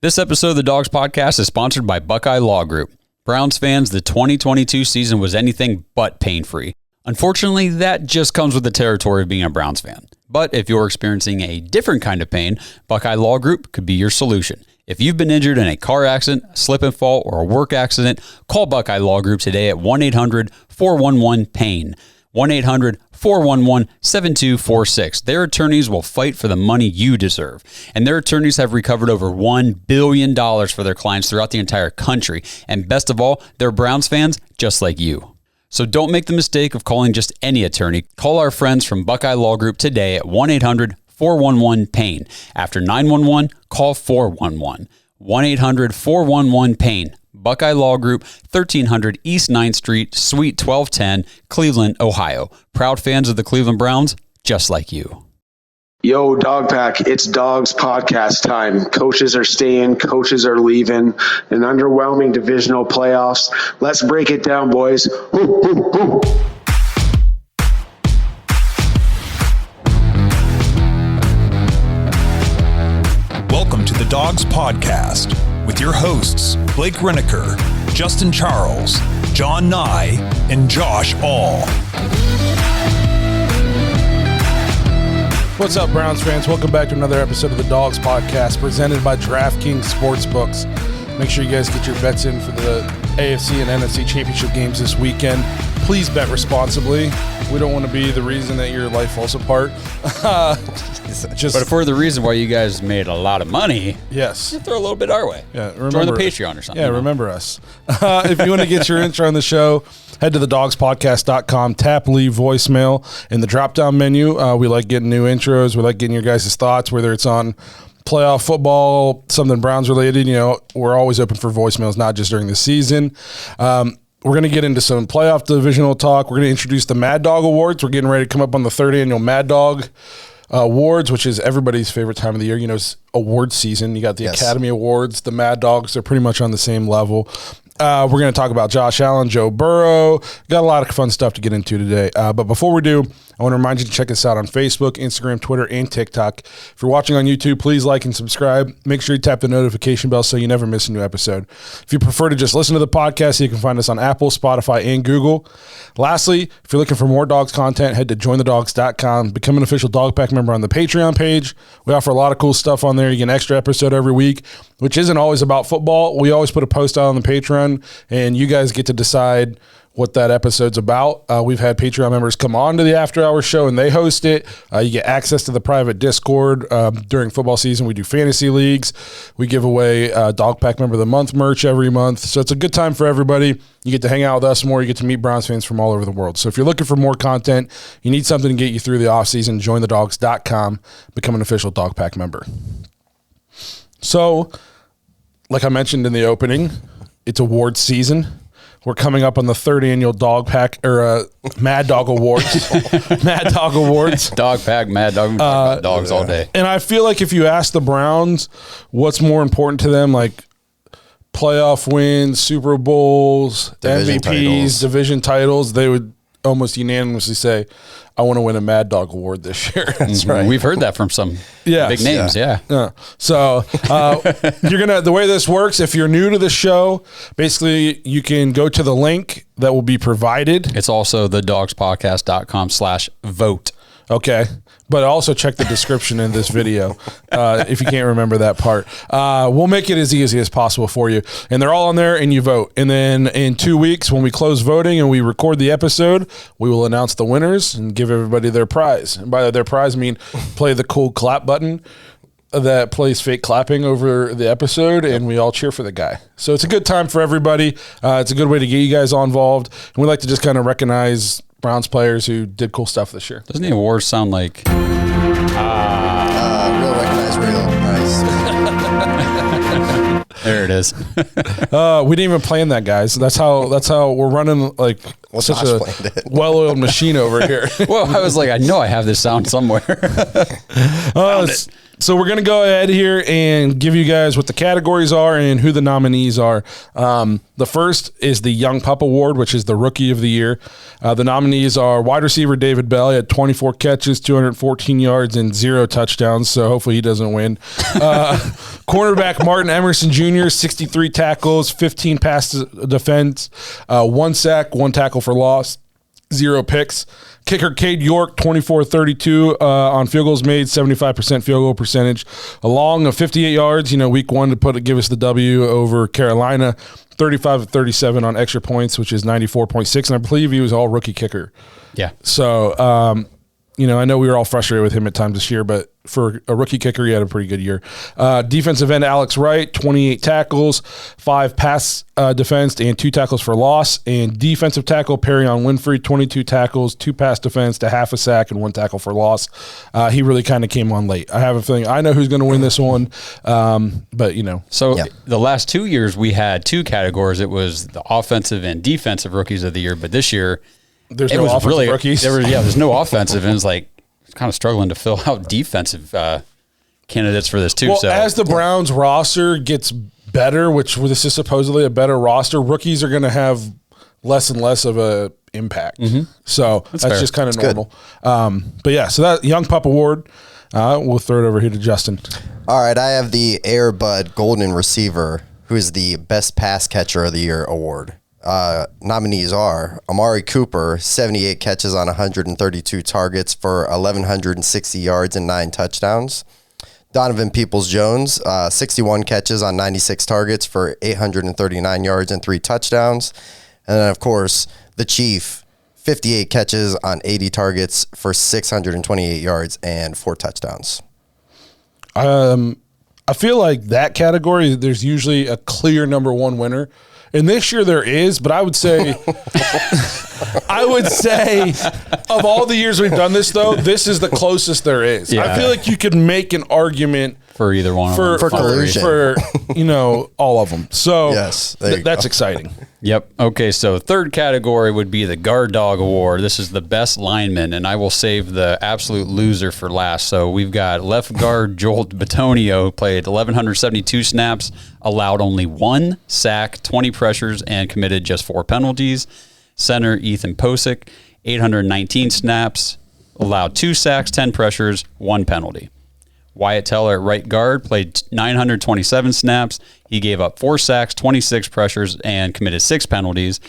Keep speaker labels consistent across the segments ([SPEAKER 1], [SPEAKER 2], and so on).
[SPEAKER 1] This episode of the Dawgs podcast is sponsored by Buckeye Law Group. Browns fans, the 2022 season was anything but pain-free. Unfortunately, that just comes with the territory of being a Browns fan. But if you're experiencing a different kind of pain, Buckeye Law Group could be your solution. If you've been injured in a car accident, a slip and fall, or a work accident, call Buckeye Law Group today at 1-800-411-PAIN. 1-800-411-7246. Their attorneys will fight for the money you deserve. And their attorneys have recovered over $1 billion for their clients throughout the entire country. And best of all, they're Browns fans just like you. So don't make the mistake of calling just any attorney. Call our friends from Buckeye Law Group today at 1-800-411-PAIN. After 911, call 411. 1-800-411-PAIN. Buckeye Law Group, 1300 East 9th Street, Suite 1210, Cleveland, Ohio. Proud fans of the Cleveland Browns, just like you.
[SPEAKER 2] Yo, Dog Pack, it's Dawgs podcast time. Coaches are staying, coaches are leaving. An underwhelming divisional playoffs. Let's break it down, boys. Woo, woo, woo.
[SPEAKER 3] Welcome to the Dawgs podcast with your hosts, Blake Reneker, Justin Charles, John Nye, and Josh All.
[SPEAKER 4] What's up, Browns fans? Welcome back to another episode of the Dawgs podcast presented by DraftKings Sportsbooks. Make sure you guys get your bets in for the AFC and NFC championship games this weekend. Please bet responsibly. We don't want to be the reason that your life falls apart.
[SPEAKER 1] But if we're the reason why you guys made a lot of money,
[SPEAKER 4] yes,
[SPEAKER 1] throw a little bit our way.
[SPEAKER 4] Yeah,
[SPEAKER 1] join the Patreon or something.
[SPEAKER 4] Yeah, remember us. If you want to get your intro on the show, head to thedogspodcast.com, tap leave voicemail in the drop-down menu. We like getting new intros. We like getting your guys' thoughts, whether it's on playoff football, something Browns related. You know, we're always open for voicemails, not just during the season. We're going to get into some playoff divisional talk. We're going to introduce the Mad Dog Awards. We're getting ready to come up on the third annual Mad Dog Awards, which is everybody's favorite time of the year. You know, it's award season. You got the Academy Awards, the Mad Dogs. They're pretty much on the same level. We're going to talk about Josh Allen, Joe Burrow. Got a lot of fun stuff to get into today. But before we do, I want to remind you to check us out on Facebook, Instagram, Twitter, and TikTok. If you're watching on YouTube, please like and subscribe. Make sure you tap the notification bell so you never miss a new episode. If you prefer to just listen to the podcast, you can find us on Apple, Spotify, and Google. Lastly, if you're looking for more Dawgs content, head to jointhedawgs.com. Become an official Dawg Pack member on the Patreon page. We offer a lot of cool stuff on there. You get an extra episode every week, which isn't always about football. We always put a post out on the Patreon, and you guys get to decide what that episode's about. We've had Patreon members come on to the After Hours show, and they host it. You get access to the private Discord during football season. We do fantasy leagues. We give away Dawg Pack Member of the Month merch every month. So it's a good time for everybody. You get to hang out with us more. You get to meet Browns fans from all over the world. So if you're looking for more content, you need something to get you through the offseason, jointhedawgs.com, become an official Dawg Pack member. So, like I mentioned in the opening, it's award season. We're coming up on the third annual Dawg Pack or Mad Dog Awards. Mad Dog Awards.
[SPEAKER 1] Dawg Pack, Mad Dog. We talk about dogs all day.
[SPEAKER 4] And I feel like if you ask the Browns what's more important to them, like playoff wins, Super Bowls,
[SPEAKER 5] Division
[SPEAKER 4] MVPs,
[SPEAKER 5] titles.
[SPEAKER 4] Division titles, they would almost unanimously say, I want to win a Mad Dog Award this year.
[SPEAKER 1] That's right. We've heard that from some big names, yeah.
[SPEAKER 4] So you're gonna. The way this works, if you're new to the show, basically you can go to the link that will be provided.
[SPEAKER 1] It's also thedogspodcast.com/vote.
[SPEAKER 4] Okay. But also check the description in this video if you can't remember that part. We'll make it as easy as possible for you. And they're all on there, and you vote. And then in 2 weeks, when we close voting and we record the episode, we will announce the winners and give everybody their prize. And by their prize, I mean play the cool clap button that plays fake clapping over the episode, and we all cheer for the guy. So it's a good time for everybody. It's a good way to get you guys all involved. And we like to just kind of recognize Browns players who did cool stuff this year.
[SPEAKER 1] Doesn't the awards sound like
[SPEAKER 5] real recognize real. Nice.
[SPEAKER 1] There it is.
[SPEAKER 4] We didn't even plan that, guys. That's how we're running like such a well-oiled machine over here.
[SPEAKER 1] Well, I was like, I know I have this sound somewhere.
[SPEAKER 4] So we're going to go ahead here and give you guys what the categories are and who the nominees are. The first is the Young Pup Award, which is the Rookie of the Year. The nominees are wide receiver David Bell. He had 24 catches, 214 yards, and 0 touchdowns, so hopefully he doesn't win. Cornerback Martin Emerson Jr., 63 tackles, 15 pass defense, 1 sack, 1 tackle for loss, 0 picks. Kicker Cade York, 24-32 on field goals made, 75% field goal percentage, along of 58 yards. Week 1 to give us the W over Carolina. 35-37 on extra points, which is 94.6, and I believe he was all rookie kicker.
[SPEAKER 1] Yeah.
[SPEAKER 4] So, I know we were all frustrated with him at times this year, but for a rookie kicker, he had a pretty good year. Defensive end Alex Wright, 28 tackles, 5 pass defense, and 2 tackles for loss. And defensive tackle Perrion Winfrey, 22 tackles, 2 pass defense to half a sack, and 1 tackle for loss. He really kind of came on late. I have a feeling I know who's going to win this one, but.
[SPEAKER 1] So the last 2 years we had 2 categories. It was the offensive and defensive rookies of the year, but this year
[SPEAKER 4] there's no offensive rookies.
[SPEAKER 1] There's no offensive, and it's like kind of struggling to fill out defensive candidates for this too.
[SPEAKER 4] Well,
[SPEAKER 1] so
[SPEAKER 4] as the Browns roster gets better, which this is supposedly a better roster, rookies are going to have less and less of a impact. So that's just kind of normal. But yeah, so that Young Pup Award, we'll throw it over here to Justin.
[SPEAKER 5] All right, I have the Air Bud Golden Receiver, who is the Best Pass Catcher of the Year award. Nominees are Amari Cooper, 78 catches on 132 targets for 1,160 yards and 9 touchdowns. Donovan Peoples-Jones, 61 catches on 96 targets for 839 yards and 3 touchdowns. And then, of course, the Chief, 58 catches on 80 targets for 628 yards and 4 touchdowns.
[SPEAKER 4] I feel like that category, there's usually a clear number 1 winner. And this year there is, but I would say, of all the years we've done this, though, this is the closest there is. Yeah. I feel like you could make an argument
[SPEAKER 1] for either one
[SPEAKER 5] for collusion.
[SPEAKER 4] For all of them. So
[SPEAKER 5] yes,
[SPEAKER 4] that's exciting.
[SPEAKER 1] Yep. Okay, so third category would be the Guard Dog Award. This is the best lineman, and I will save the absolute loser for last. So we've got left guard Joel Bitonio, played 1,172 snaps, allowed only 1 sack, 20 pressures, and committed just 4 penalties. Center Ethan Posick, 819 snaps, allowed 2 sacks, 10 pressures, 1 penalty. Wyatt Teller at right guard played 927 snaps. He gave up 4 sacks, 26 pressures, and committed 6 penalties.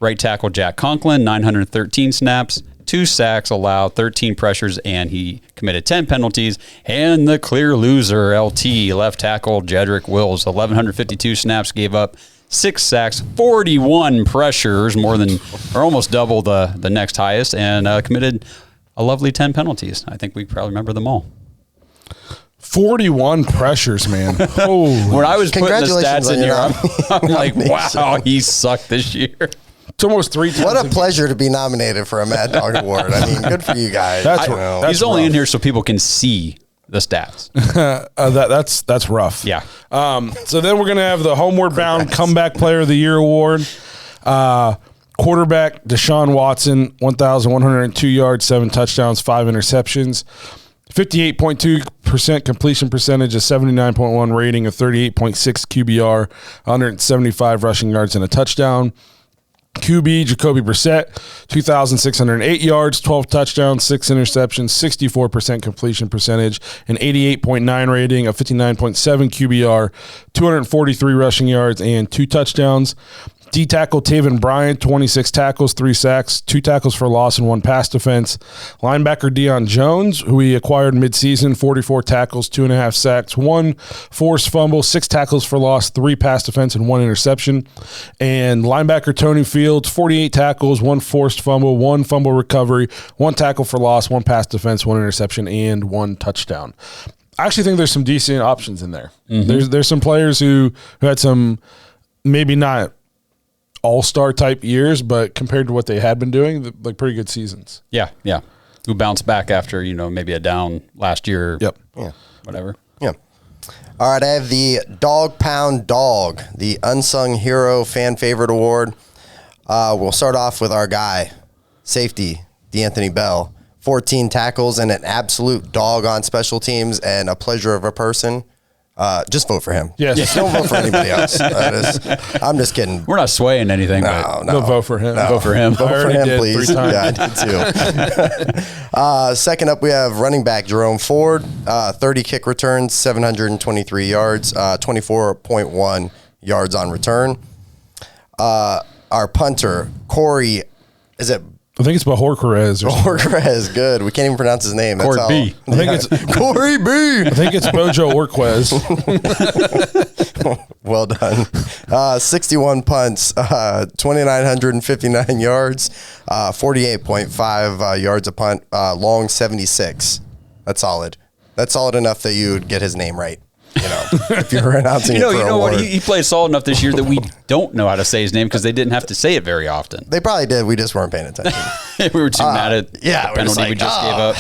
[SPEAKER 1] Right tackle Jack Conklin, 913 snaps, 2 sacks, allowed 13 pressures, and he committed 10 penalties. And the clear loser, LT, left tackle Jedrick Wills, 1,152 snaps, gave up 6 sacks, 41 pressures, more than or almost double the next highest, and committed a lovely 10 penalties. I think we probably remember them all.
[SPEAKER 4] 41 pressures, man.
[SPEAKER 1] When I was putting the stats in here, I'm like, wow, he sucked this year.
[SPEAKER 4] It's almost 3 times.
[SPEAKER 5] What a pleasure to be nominated for a Mad Dog Award. I mean, good for you guys.
[SPEAKER 1] He's only in here so people can see the stats.
[SPEAKER 4] That's rough.
[SPEAKER 1] Yeah.
[SPEAKER 4] So then we're going to have the Homeward Bound Comeback Player of the Year Award. Quarterback Deshaun Watson, 1,102 yards, 7 touchdowns, 5 interceptions. 58.2% completion percentage, a 79.1 rating, a 38.6 QBR, 175 rushing yards, and a touchdown. QB Jacoby Brissett, 2,608 yards, 12 touchdowns, 6 interceptions, 64% completion percentage, an 88.9 rating, a 59.7 QBR, 243 rushing yards, and 2 touchdowns. D tackle Taven Bryant, 26 tackles, 3 sacks, 2 tackles for loss, and 1 pass defense. Linebacker Deion Jones, who we acquired midseason, 44 tackles, 2.5 sacks, 1 forced fumble, 6 tackles for loss, 3 pass defense, and 1 interception. And linebacker Tony Fields, 48 tackles, 1 forced fumble, 1 fumble recovery, 1 tackle for loss, 1 pass defense, 1 interception, and 1 touchdown. I actually think there's some decent options in there. Mm-hmm. There's some players who had some maybe not all-star type years, but compared to what they had been doing, like pretty good seasons.
[SPEAKER 1] Yeah. Who bounced back after, maybe a down last year.
[SPEAKER 4] Yep.
[SPEAKER 5] Yeah.
[SPEAKER 1] Whatever.
[SPEAKER 5] Yeah. All right, I have the Dog Pound Dog, the Unsung Hero Fan Favorite Award. We'll start off with our guy, safety, D'Anthony Bell, 14 tackles, and an absolute dog on special teams and a pleasure of a person. Just vote for him.
[SPEAKER 4] Yes.
[SPEAKER 5] Don't vote for anybody else. I'm just kidding.
[SPEAKER 1] We're not swaying anything.
[SPEAKER 5] No.
[SPEAKER 4] Don't vote for him.
[SPEAKER 1] Vote for him.
[SPEAKER 5] Vote for him,
[SPEAKER 4] did
[SPEAKER 5] please.
[SPEAKER 4] 3 times.
[SPEAKER 5] Yeah, I did too. Second up, we have running back Jerome Ford. 30 kick returns, 723 yards, 24.1 yards on return. Our punter, Corey, is it
[SPEAKER 4] I think it's Bajorquez or something.
[SPEAKER 5] Orquez? Good. We can't even pronounce his name.
[SPEAKER 1] Corey B.
[SPEAKER 4] I think it's
[SPEAKER 5] Corey B.
[SPEAKER 4] I think it's Bojo Orquez.
[SPEAKER 5] Well done. 61 punts, 2,959 yards, 48.5 yards a punt, long 76. That's solid. That's solid enough that you would get his name right. If you're announcing it for
[SPEAKER 1] you know
[SPEAKER 5] award.
[SPEAKER 1] what? He played solid enough this year that we don't know how to say his name because they didn't have to say it very often.
[SPEAKER 5] They probably did. We just weren't paying attention.
[SPEAKER 1] We were too mad at the penalty we just gave up.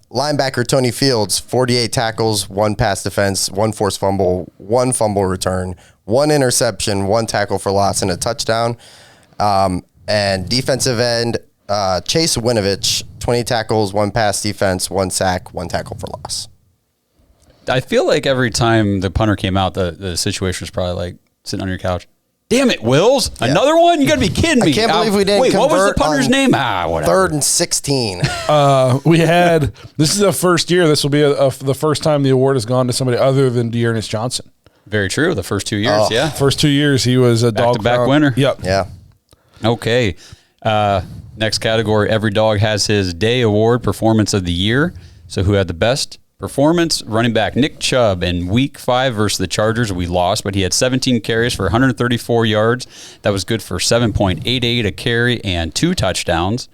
[SPEAKER 5] Linebacker Tony Fields, 48 tackles, 1 pass defense, 1 forced fumble, 1 fumble return, 1 interception, 1 tackle for loss, and a touchdown. And defensive end Chase Winovich, 20 tackles, 1 pass defense, 1 sack, 1 tackle for loss.
[SPEAKER 1] I feel like every time the punter came out, the situation was probably like sitting on your couch. Damn it, Wills!
[SPEAKER 5] Yeah.
[SPEAKER 1] Another one? You got to be kidding me!
[SPEAKER 5] I can't believe we didn't.
[SPEAKER 1] Wait, what was the
[SPEAKER 5] convert
[SPEAKER 1] punter's
[SPEAKER 5] on
[SPEAKER 1] name? Whatever.
[SPEAKER 5] 3rd and 16.
[SPEAKER 4] We had this is the first year. This will be the first time the award has gone to somebody other than Dearness Johnson.
[SPEAKER 1] Very true. The first 2 years, yeah.
[SPEAKER 4] First 2 years he was a
[SPEAKER 1] Back-to-back winner.
[SPEAKER 4] Yep.
[SPEAKER 5] Yeah.
[SPEAKER 1] Okay. Next category, every dog has his day award, performance of the year. So who had the best performance? Running back Nick Chubb in week 5 versus the Chargers. We lost, but he had 17 carries for 134 yards. That was good for 7.88 a carry and 2 touchdowns.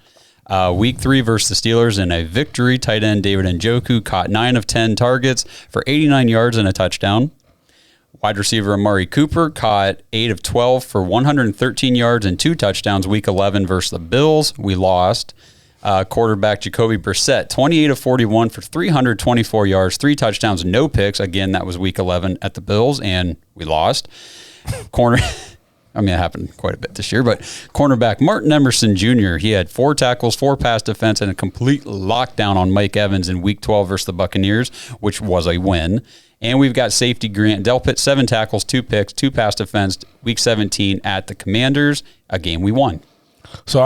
[SPEAKER 1] Week 3 versus the Steelers in a victory, tight end David Njoku caught 9 of 10 targets for 89 yards and a touchdown. Wide receiver Amari Cooper caught 8 of 12 for 113 yards and 2 touchdowns. Week 11 versus the Bills. We lost. Quarterback Jacoby Brissett, 28 of 41 for 324 yards, 3 touchdowns, no picks. Again, that was week 11 at the Bills, and we lost. It happened quite a bit this year, but cornerback Martin Emerson Jr., he had 4 tackles, 4 pass defense, and a complete lockdown on Mike Evans in week 12 versus the Buccaneers, which was a win. And we've got safety Grant Delpit, 7 tackles, 2 picks, 2 pass defense, week 17 at the Commanders, a game we won.
[SPEAKER 4] So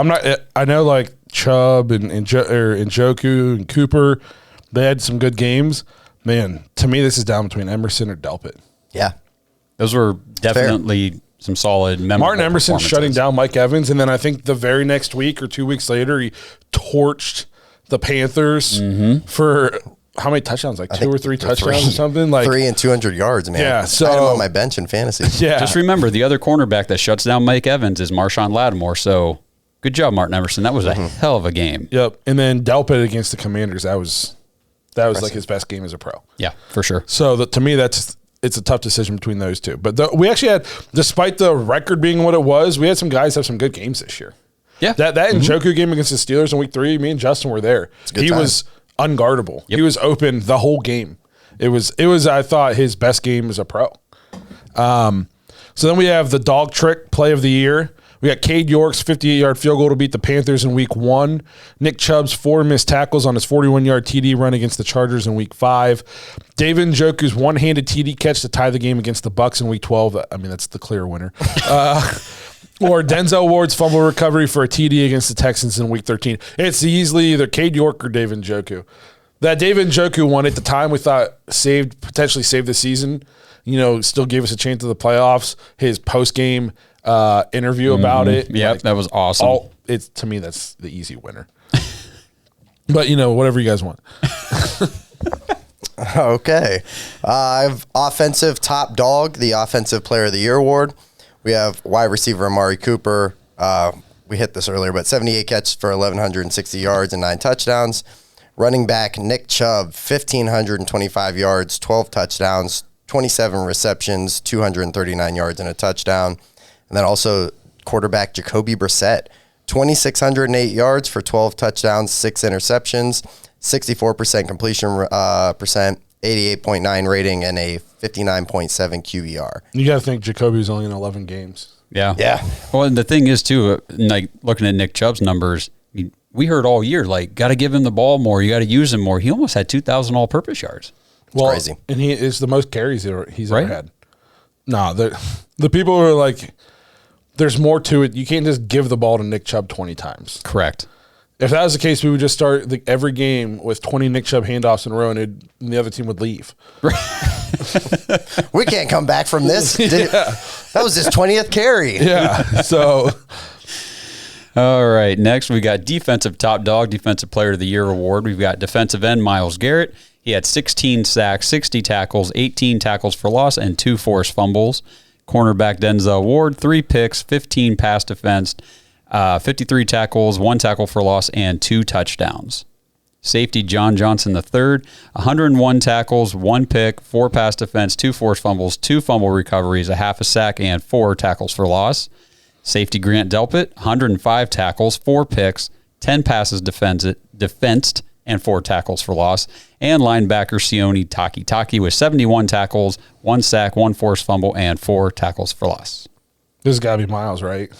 [SPEAKER 4] I know like Chubb and Njoku and Cooper, they had some good games. Man, to me, this is down between Emerson or Delpit.
[SPEAKER 5] Yeah.
[SPEAKER 1] Those were definitely some solid memorable
[SPEAKER 4] Martin Emerson
[SPEAKER 1] performances.
[SPEAKER 4] shutting down Mike Evans, and then I think the very next week or 2 weeks later, he torched the Panthers for how many touchdowns? Like 2 or 3 touchdowns or something? Like
[SPEAKER 5] 3 and 200 yards, man.
[SPEAKER 4] Yeah, so
[SPEAKER 5] I had him on my bench in fantasy.
[SPEAKER 4] Yeah.
[SPEAKER 1] Just remember, the other cornerback that shuts down Mike Evans is Marshawn Lattimore, so good job, Martin Emerson. That was a hell of a game.
[SPEAKER 4] Yep. And then Delpit against the Commanders, that was like his best game as a pro.
[SPEAKER 1] Yeah, for sure.
[SPEAKER 4] So to me, it's a tough decision between those two. But we actually had, despite the record being what it was, we had some guys have some good games this year.
[SPEAKER 1] Yeah.
[SPEAKER 4] That Njoku game against the Steelers in week 3, me and Justin were there. He was unguardable.
[SPEAKER 1] Yep.
[SPEAKER 4] He was open the whole game. It was I thought his best game as a pro. So then we have the dog trick play of the year. We got Cade York's 58-yard field goal to beat the Panthers in week 1. Nick Chubb's 4 missed tackles on his 41-yard TD run against the Chargers in week 5. David Njoku's one-handed TD catch to tie the game against the Bucs in week 12. I mean, that's the clear winner. Or Denzel Ward's fumble recovery for a TD against the Texans in week 13. It's easily either Cade York or David Njoku. That David Njoku one at the time we thought potentially saved the season. Still gave us a chance to the playoffs. His post-game interview about it.
[SPEAKER 1] Yeah, that was awesome.
[SPEAKER 4] To me, that's the easy winner. But, whatever you guys want.
[SPEAKER 5] Okay. I have offensive top dog, the offensive player of the year award. We have wide receiver Amari Cooper. We hit this earlier, but 78 catches for 1,160 yards and 9 touchdowns. Running back Nick Chubb, 1,525 yards, 12 touchdowns, 27 receptions, 239 yards and a touchdown. And then also quarterback Jacoby Brissett, 2,608 yards for 12 touchdowns, 6 interceptions, 64% completion percent, 88.9 rating, and a 59.7 QBR.
[SPEAKER 4] You got to think Jacoby's only in 11 games.
[SPEAKER 1] Yeah.
[SPEAKER 5] Yeah.
[SPEAKER 1] Well, and the thing is, too, like looking at Nick Chubb's numbers, we heard all year, like, got to give him the ball more. You got to use him more. He almost had 2,000 all-purpose yards.
[SPEAKER 5] Well, crazy.
[SPEAKER 4] And he is the most carries he's ever had. No, the people who are like, there's more to it. You can't just give the ball to Nick Chubb 20 times.
[SPEAKER 1] Correct.
[SPEAKER 4] If that was the case, we would just start every game with 20 Nick Chubb handoffs in a row, and the other team would leave.
[SPEAKER 5] We can't come back from this. That was his 20th carry.
[SPEAKER 4] Yeah. So,
[SPEAKER 1] all right. Next, we got defensive top dog, defensive player of the year award. We've got defensive end Myles Garrett. He had 16 sacks, 60 tackles, 18 tackles for loss, and 2 forced fumbles. Cornerback Denzel Ward, 3 picks, 15 pass defense, 53 tackles, 1 tackle for loss, and 2 touchdowns. Safety John Johnson III, 101 tackles, 1 pick, 4 pass defense, 2 forced fumbles, 2 fumble recoveries, a half a sack, and 4 tackles for loss. Safety Grant Delpit, 105 tackles, 4 picks, 10 passes defensed, and 4 tackles for loss. And linebacker Sione Taki with 71 tackles, 1 sack, 1 forced fumble, and 4 tackles for loss.
[SPEAKER 4] this has got to be Myles, right?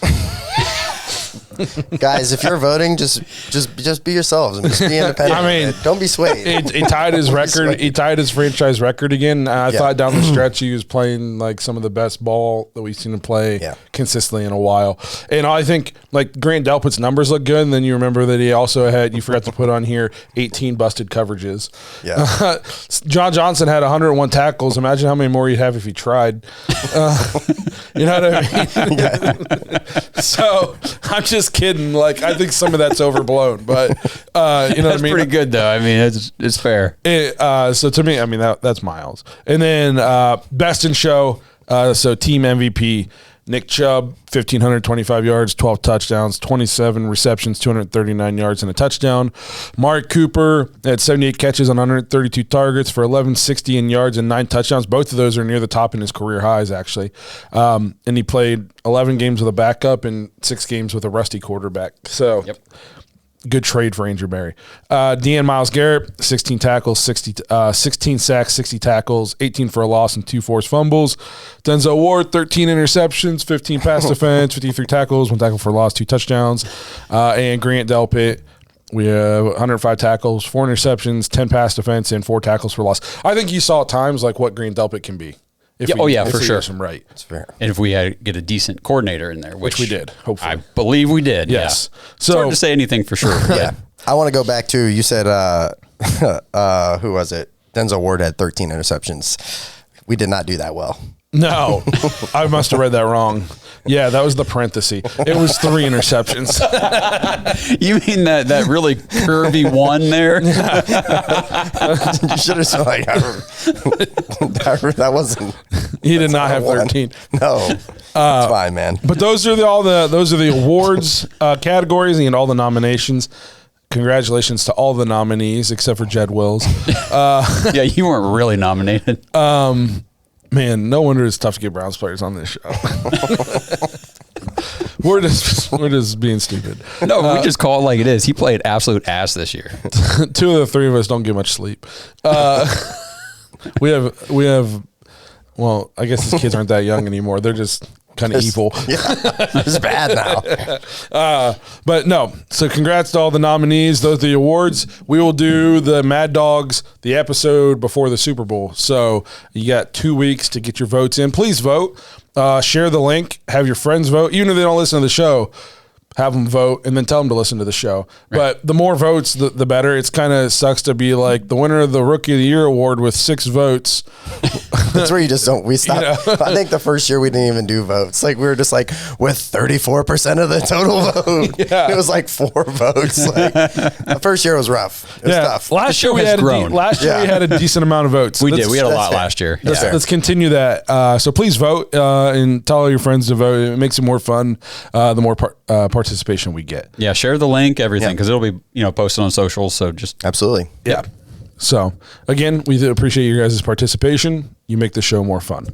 [SPEAKER 5] Guys, if you're voting, just be yourselves and just be independent.
[SPEAKER 4] I mean,
[SPEAKER 5] don't be swayed.
[SPEAKER 4] He tied his record. He tied his franchise record again. I thought down the stretch he was playing like some of the best ball that we've seen him play consistently in a while. And I think like Grant Delpit's numbers look good. And then you remember that he also had, you forgot to put on here, 18 busted coverages.
[SPEAKER 5] Yeah.
[SPEAKER 4] John Johnson had 101 tackles. Imagine how many more he'd have if he tried. You know what I mean? So I'm just kidding. Like, I think some of that's overblown, but you know what I mean?
[SPEAKER 1] That's pretty good, though. I mean, it's fair.
[SPEAKER 4] So to me, I mean, that's Myles. And then best in show, so team MVP, Nick Chubb, 1,525 yards, 12 touchdowns, 27 receptions, 239 yards, and a touchdown. Mark Cooper had 78 catches on 132 targets for 1,160 in yards and 9 touchdowns. Both of those are near the top in his career highs, actually. And he played 11 games with a backup and 6 games with a rusty quarterback. So good trade for Andrew Berry. DN Myles Garrett, 16 tackles, 16 sacks, 60 tackles, 18 for a loss, and 2 forced fumbles. Denzel Ward, 13 interceptions, 15 pass defense, 53 tackles, 1 tackle for a loss, 2 touchdowns. And Grant Delpit, we have 105 tackles, 4 interceptions, 10 pass defense, and 4 tackles for loss. I think you saw at times like what Grant Delpit can be.
[SPEAKER 1] For sure.
[SPEAKER 4] Right.
[SPEAKER 5] That's fair.
[SPEAKER 1] And if we had get a decent coordinator in there, which
[SPEAKER 4] we did, hopefully.
[SPEAKER 1] I believe we did.
[SPEAKER 4] Yes.
[SPEAKER 1] Yeah.
[SPEAKER 4] So
[SPEAKER 1] it's hard to say anything for sure.
[SPEAKER 5] Yeah. I want to go back to, you said, who was it? Denzel Ward had 13 interceptions. We did not do that well.
[SPEAKER 4] No, I must have read that wrong. Yeah, that was the parenthesis. It was 3 interceptions.
[SPEAKER 1] You mean that really curvy one there?
[SPEAKER 5] You should have said like that wasn't.
[SPEAKER 4] He did not have 13.
[SPEAKER 5] No, it's fine, man.
[SPEAKER 4] But those are the awards categories and all the nominations. Congratulations to all the nominees except for Jed Wills.
[SPEAKER 1] Yeah, you weren't really nominated.
[SPEAKER 4] Man, no wonder it's tough to get Browns players on this show. We're just being stupid.
[SPEAKER 1] No, we just call it like it is. He played absolute ass this year.
[SPEAKER 4] 2 of the 3 of us don't get much sleep. We have. Well, I guess these kids aren't that young anymore. They're just kind of evil.
[SPEAKER 5] Yeah, it's bad now.
[SPEAKER 4] But no. So congrats to all the nominees. Those are the awards. We will do the Mad Dogs, the episode before the Super Bowl. So you got 2 weeks to get your votes in. Please vote. Share the link. Have your friends vote. Even if they don't listen to the show, have them vote and then tell them to listen to the show. Right. But the more votes, the better. It's kind of sucks to be like the winner of the Rookie of the Year award with 6 votes.
[SPEAKER 5] That's where we stopped. You know? I think the first year we didn't even do votes. Like we were just like with 34% of the total vote. Yeah. It was like 4 votes. Like the first year was rough. It was tough.
[SPEAKER 4] Last year we had a decent amount of votes.
[SPEAKER 1] We did. We had a lot last year.
[SPEAKER 4] Let's continue that. So please vote and tell all your friends to vote. It makes it more fun. The more participation we get.
[SPEAKER 1] Yeah, share the link, everything, because it'll be posted on socials. So just
[SPEAKER 5] absolutely.
[SPEAKER 4] Yeah. So again, we appreciate your guys' participation. You make the show more fun.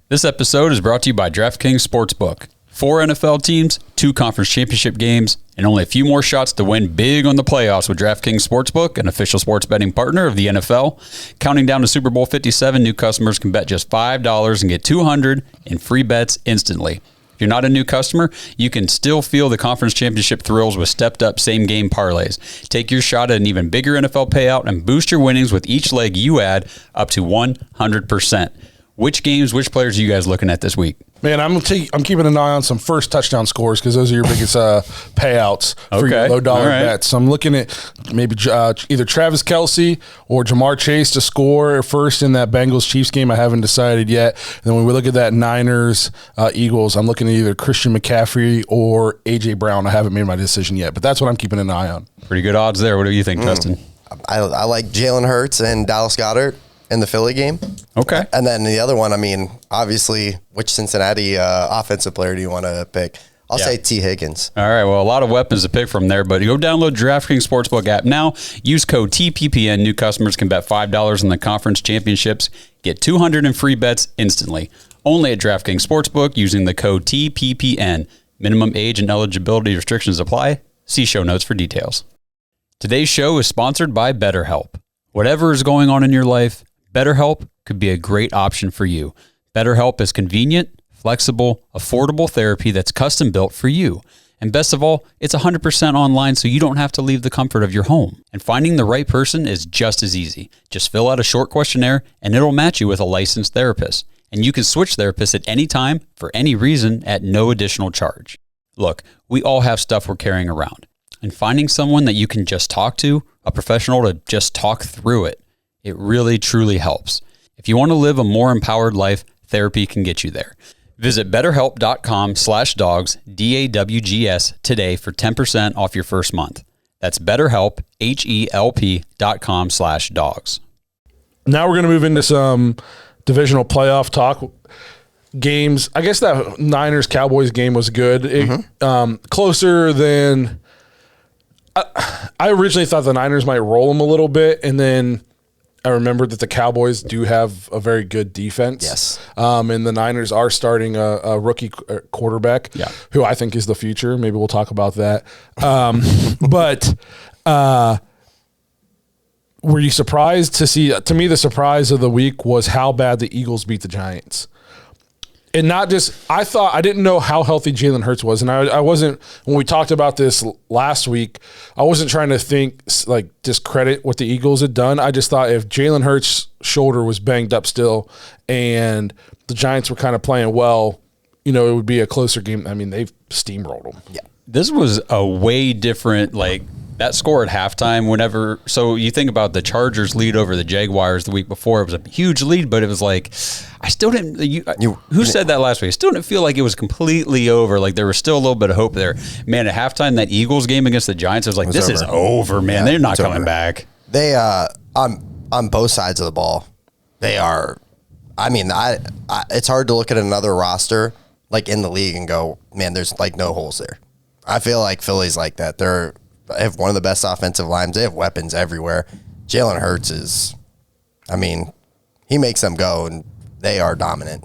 [SPEAKER 1] This episode is brought to you by DraftKings Sportsbook. 4 NFL teams, 2 conference championship games, and only a few more shots to win big on the playoffs with DraftKings Sportsbook, an official sports betting partner of the NFL. Counting down to Super Bowl 57, new customers can bet just $5 and get $200 in free bets instantly. If you're not a new customer, you can still feel the conference championship thrills with stepped-up same-game parlays. Take your shot at an even bigger NFL payout and boost your winnings with each leg you add up to 100%. Which games, which players are you guys looking at this week?
[SPEAKER 4] Man, I'm keeping an eye on some first touchdown scores because those are your biggest payouts for your low-dollar bets. So I'm looking at maybe either Travis Kelce or Jamar Chase to score first in that Bengals-Chiefs game. I haven't decided yet. And then when we look at that Niners-Eagles, I'm looking at either Christian McCaffrey or A.J. Brown. I haven't made my decision yet, but that's what I'm keeping an eye on.
[SPEAKER 1] Pretty good odds there. What do you think, Justin?
[SPEAKER 5] I like Jalen Hurts and Dallas Goedert in the Philly game.
[SPEAKER 1] Okay.
[SPEAKER 5] And then the other one, I mean, obviously, which Cincinnati offensive player do you want to pick? I'll say T. Higgins.
[SPEAKER 1] All right, well, a lot of weapons to pick from there, but go download DraftKings Sportsbook app now. Use code TPPN. New customers can bet $5 in the conference championships. Get 200 in free bets instantly. Only at DraftKings Sportsbook using the code TPPN. Minimum age and eligibility restrictions apply. See show notes for details. Today's show is sponsored by BetterHelp. Whatever is going on in your life, BetterHelp could be a great option for you. BetterHelp is convenient, flexible, affordable therapy that's custom built for you. And best of all, it's 100% online, so you don't have to leave the comfort of your home. And finding the right person is just as easy. Just fill out a short questionnaire, and it'll match you with a licensed therapist. And you can switch therapists at any time, for any reason, at no additional charge. Look, we all have stuff we're carrying around. And finding someone that you can just talk to, a professional to just talk through it, it really, truly helps. If you want to live a more empowered life, therapy can get you there. Visit betterhelp.com/dogs, DAWGS, today for 10% off your first month. That's BetterHelp, HELP.com/dogs.
[SPEAKER 4] Now we're going to move into some divisional playoff talk. Games. I guess that Niners-Cowboys game was good. Closer than... I originally thought the Niners might roll them a little bit, and then I remembered that the Cowboys do have a very good defense.
[SPEAKER 5] Yes.
[SPEAKER 4] And the Niners are starting a rookie quarterback who I think is the future. Maybe we'll talk about that. But were you surprised to see, to me, the surprise of the week was how bad the Eagles beat the Giants. And not just, I didn't know how healthy Jalen Hurts was. And I wasn't, when we talked about this last week, I wasn't trying to think, like, discredit what the Eagles had done. I just thought if Jalen Hurts' shoulder was banged up still and the Giants were kind of playing well, it would be a closer game. I mean, they've steamrolled them.
[SPEAKER 5] Yeah.
[SPEAKER 1] This was a way different, that score at halftime so you think about the Chargers lead over the Jaguars the week before. It was a huge lead, but it was like, I still didn't, who said that last week? I still didn't feel like it was completely over. Like there was still a little bit of hope there. Man, at halftime, that Eagles game against the Giants, I was like, this is over, man. They're not coming back.
[SPEAKER 5] They, on both sides of the ball, they are, it's hard to look at another roster like in the league and go, man, there's like no holes there. I feel like Philly's like that. They have one of the best offensive lines. They have weapons everywhere. Jalen Hurts is, he makes them go, and they are dominant.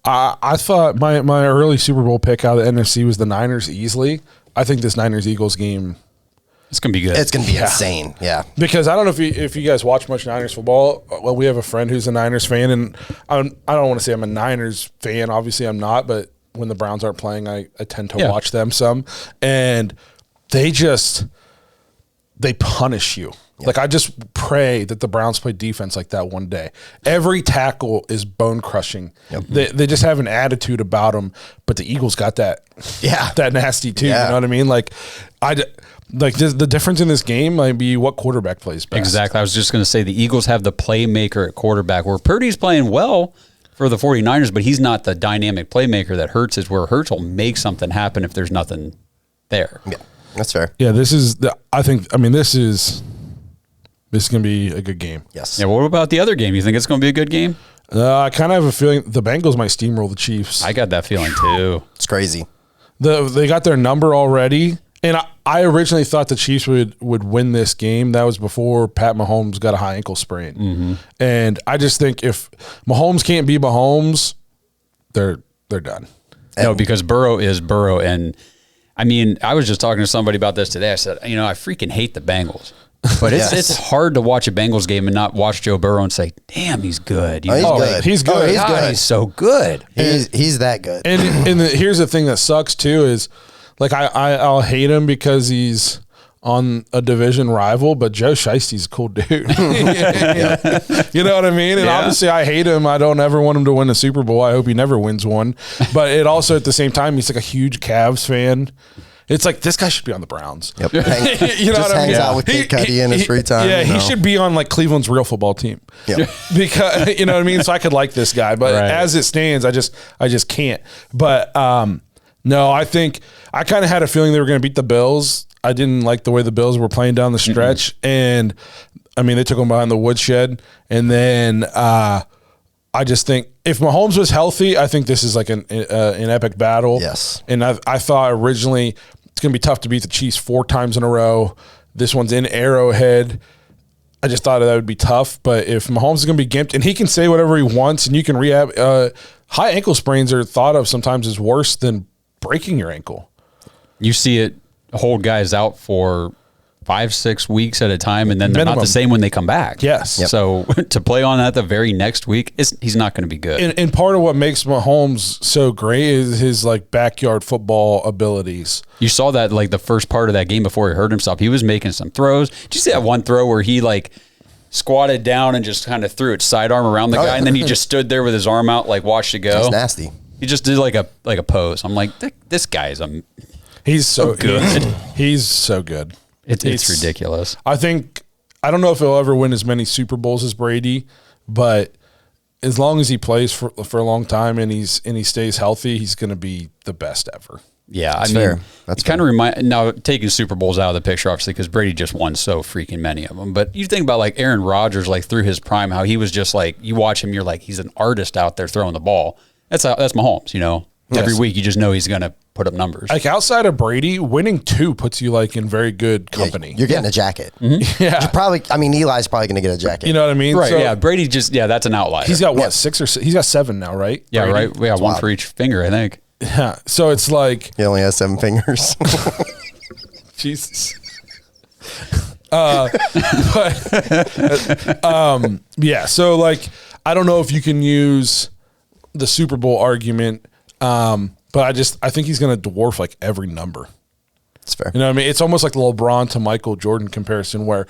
[SPEAKER 4] I thought my early Super Bowl pick out of the NFC was the Niners easily. I think this Niners-Eagles game,
[SPEAKER 1] it's going to be good.
[SPEAKER 5] It's going to be insane, yeah.
[SPEAKER 4] Because I don't know if you guys watch much Niners football. Well, we have a friend who's a Niners fan, and I don't want to say I'm a Niners fan. Obviously, I'm not, but when the Browns aren't playing, I tend to watch them some. And they punish you. Yeah. Like, I just pray that the Browns play defense like that one day. Every tackle is bone crushing. Yep. They just have an attitude about them, but the Eagles got that nasty too. Yeah. You know what I mean? The difference in this game might be what quarterback plays best.
[SPEAKER 1] Exactly. I was just going to say the Eagles have the playmaker at quarterback, where Purdy's playing well for the 49ers, but he's not the dynamic playmaker that Hurts is, where Hurts will make something happen if there's nothing there.
[SPEAKER 5] Yeah. That's fair.
[SPEAKER 4] Yeah, this is going to be a good game.
[SPEAKER 5] Yes.
[SPEAKER 1] Yeah, what about the other game? You think it's going to be a good game?
[SPEAKER 4] I kind of have a feeling the Bengals might steamroll the Chiefs.
[SPEAKER 1] I got that feeling too.
[SPEAKER 5] It's crazy.
[SPEAKER 4] They got their number already, and I originally thought the Chiefs would win this game. That was before Pat Mahomes got a high ankle sprain. Mm-hmm. And I just think if Mahomes can't be Mahomes, they're done.
[SPEAKER 1] No, because Burrow is Burrow, and I was just talking to somebody about this today. I said, I freaking hate the Bengals. But it's hard to watch a Bengals game and not watch Joe Burrow and say, "Damn, he's good."
[SPEAKER 5] He's good.
[SPEAKER 4] He's good.
[SPEAKER 1] He's so good.
[SPEAKER 5] He's that good.
[SPEAKER 4] And here's the thing that sucks too is, like, I'll hate him because he's on a division rival, but Joe Shiesty's a cool dude. You know what I mean? And obviously I hate him. I don't ever want him to win a Super Bowl. I hope he never wins one. But it also, at the same time, he's like a huge Cavs fan. It's like, this guy should be on the Browns.
[SPEAKER 5] Yep.
[SPEAKER 4] You know
[SPEAKER 5] just
[SPEAKER 4] what I mean?
[SPEAKER 5] hangs out with Kid Cudi in his free time.
[SPEAKER 4] Yeah, he should be on like Cleveland's real football team.
[SPEAKER 5] Yep.
[SPEAKER 4] Because, you know what I mean? So I could like this guy, but as it stands, I just can't. But no, I think I kind of had a feeling they were going to beat the Bills. I didn't like the way the Bills were playing down the stretch. And I mean, they took them behind the woodshed. And then I just think if Mahomes was healthy, I think this is like an epic battle.
[SPEAKER 5] Yes.
[SPEAKER 4] And I thought originally it's going to be tough to beat the Chiefs 4 times in a row. This one's in Arrowhead. I just thought that would be tough. But if Mahomes is going to be gimped, and he can say whatever he wants, and you can rehab, high ankle sprains are thought of sometimes as worse than breaking your ankle.
[SPEAKER 1] You see it hold guys out for 5-6 weeks at a time, and then they're not the same when they come back.
[SPEAKER 4] Yes. Yep.
[SPEAKER 1] So to play on that the very next week, he's not going to be good.
[SPEAKER 4] And part of what makes Mahomes so great is his like backyard football abilities.
[SPEAKER 1] You saw that like the first part of that game before he hurt himself. He was making some throws. Did you see that one throw where he like squatted down and just kind of threw its sidearm around the guy, and then he just stood there with his arm out, like watched it go?
[SPEAKER 5] It's nasty.
[SPEAKER 1] He just did like a pose. I'm like, this guy's
[SPEAKER 4] he's so
[SPEAKER 1] good.
[SPEAKER 4] He's so good.
[SPEAKER 1] It's ridiculous.
[SPEAKER 4] I don't know if he'll ever win as many Super Bowls as Brady, but as long as he plays for a long time and he stays healthy, he's going to be the best ever.
[SPEAKER 1] Yeah,
[SPEAKER 5] That's
[SPEAKER 1] I mean,
[SPEAKER 5] fair. That's
[SPEAKER 1] kind of now taking Super Bowls out of the picture, obviously, because Brady just won so freaking many of them. But you think about like Aaron Rodgers, like through his prime, how he was just like, you watch him, you're like, he's an artist out there throwing the ball. That's Mahomes, you know. Yes. Every week you just know he's going to put up numbers.
[SPEAKER 4] Like outside of Brady, winning 2 puts you like in very good company.
[SPEAKER 5] You're getting a jacket.
[SPEAKER 4] Mm-hmm. Yeah.
[SPEAKER 5] Eli's probably going to get a jacket.
[SPEAKER 4] You know what I mean?
[SPEAKER 1] Right. So, Brady that's an outlier.
[SPEAKER 4] He's got what, 6 or 6? He's got 7 now, right?
[SPEAKER 1] Yeah,
[SPEAKER 4] Brady?
[SPEAKER 1] right. We got one for each finger, I think.
[SPEAKER 4] Yeah. So it's like
[SPEAKER 5] he only has 7 fingers.
[SPEAKER 4] Jesus. So like I don't know if you can use the Super Bowl argument, but I think he's going to dwarf like every number.
[SPEAKER 5] That's fair.
[SPEAKER 4] You know what I mean? It's almost like the LeBron to Michael Jordan comparison, where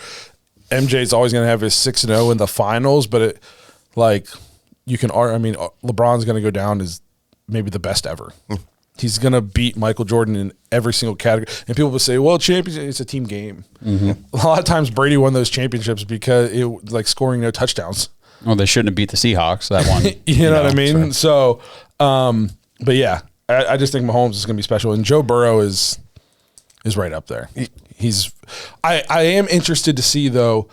[SPEAKER 4] MJ's always going to have his 6-0 in the finals, but LeBron's going to go down as maybe the best ever. He's going to beat Michael Jordan in every single category. And people will say, well, championship, it's a team game. Mm-hmm. A lot of times Brady won those championships because it like scoring no touchdowns.
[SPEAKER 1] Well, they shouldn't have beat the Seahawks that one.
[SPEAKER 4] you know what I mean? Right. So, but yeah, I just think Mahomes is going to be special. And Joe Burrow is right up there. I am interested to see, though,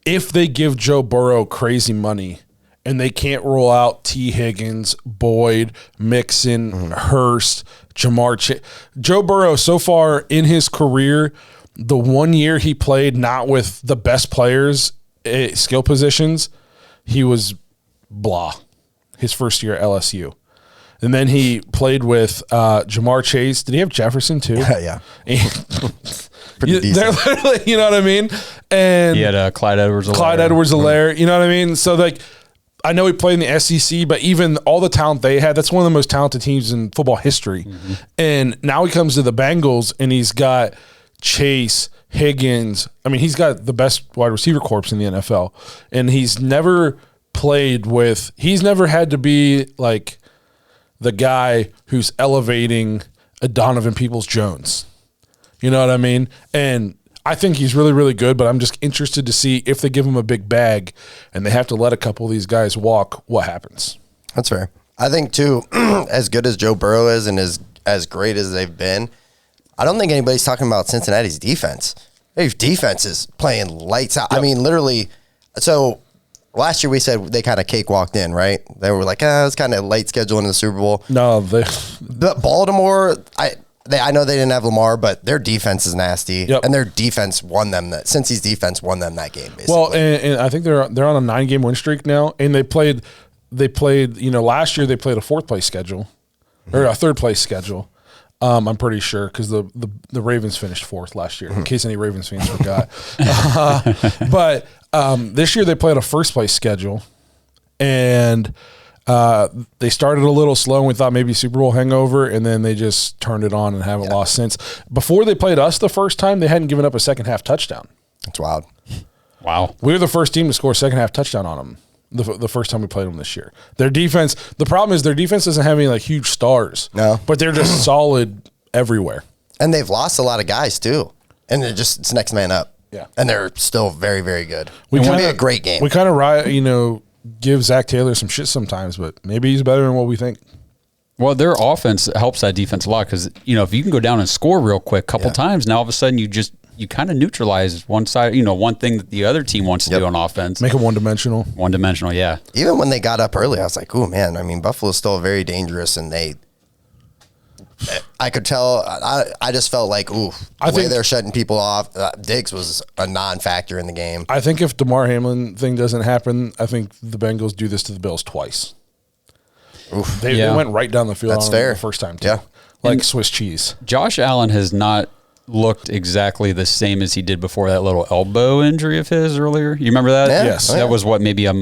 [SPEAKER 4] if they give Joe Burrow crazy money and they can't roll out T. Higgins, Boyd, Mixon, Hurst, Jamar Chase. Joe Burrow, so far in his career, the 1 year he played not with the best players, skill positions, he was blah. His first year at LSU. And then he played with Jamar Chase. Did he have Jefferson too?
[SPEAKER 5] Yeah. Pretty
[SPEAKER 4] decent. You know what I mean? And
[SPEAKER 1] he had Clyde
[SPEAKER 4] Edwards-Helaire. You know what I mean? So like, I know he played in the SEC, but even all the talent they had, that's one of the most talented teams in football history. Mm-hmm. And now he comes to the Bengals and he's got Chase, Higgins. I mean, he's got the best wide receiver corps in the NFL. And he's never had to be like the guy who's elevating a Donovan Peoples-Jones. You know what I mean? And I think he's really, really good, but I'm just interested to see if they give him a big bag and they have to let a couple of these guys walk, what happens.
[SPEAKER 5] That's fair. I think, too, as good as Joe Burrow is and as great as they've been, I don't think anybody's talking about Cincinnati's defense. Their defense is playing lights out. Yep. I mean, literally. So last year we said they kind of cakewalked in, right? They were like, it's kind of late schedule in the Super Bowl.
[SPEAKER 4] No,
[SPEAKER 5] but Baltimore, I know they didn't have Lamar, but their defense is nasty, and their defense won them that. Cincy's defense won them that game, basically.
[SPEAKER 4] Well, and I think they're on a 9-game win streak now, and they played. Last year they played a 4th place schedule or a 3rd place schedule. I'm pretty sure because the Ravens finished 4th last year, in case any Ravens fans forgot. But this year they played a first place schedule, and they started a little slow, and we thought maybe Super Bowl hangover, and then they just turned it on and haven't lost since. Before they played us the first time, they hadn't given up a second half touchdown.
[SPEAKER 5] That's wild.
[SPEAKER 1] Wow.
[SPEAKER 4] We were the first team to score a second half touchdown on them the first time we played them this year. Their defense, the problem is their defense doesn't have any like huge stars.
[SPEAKER 5] No.
[SPEAKER 4] But they're just solid everywhere.
[SPEAKER 5] And they've lost a lot of guys too. And it's next man up.
[SPEAKER 4] Yeah.
[SPEAKER 5] And they're still very, very good.
[SPEAKER 4] We
[SPEAKER 5] It's going to
[SPEAKER 4] kinda-
[SPEAKER 5] be a great game.
[SPEAKER 4] We kind of, give Zach Taylor some shit sometimes, but maybe he's better than what we think.
[SPEAKER 1] Well, their offense helps that defense a lot because, if you can go down and score real quick a couple times, now all of a sudden you kind of neutralize one side, one thing that the other team wants to do on offense.
[SPEAKER 4] Make it one-dimensional.
[SPEAKER 1] One-dimensional, yeah.
[SPEAKER 5] Even when they got up early, I was like, oh, man, I mean, Buffalo's still very dangerous, and I could tell, I just felt like, the way they're shutting people off, Diggs was a non-factor in the game.
[SPEAKER 4] I think if DeMar Hamlin thing doesn't happen, I think the Bengals do this to the Bills twice. They went right down the field
[SPEAKER 5] That's
[SPEAKER 4] on them
[SPEAKER 5] fair.
[SPEAKER 4] the first time, too.
[SPEAKER 5] Yeah.
[SPEAKER 4] Like Swiss cheese.
[SPEAKER 1] Josh Allen has not looked exactly the same as he did before that little elbow injury of his earlier. You remember that?
[SPEAKER 5] Yeah.
[SPEAKER 4] Yes.
[SPEAKER 1] That was maybe a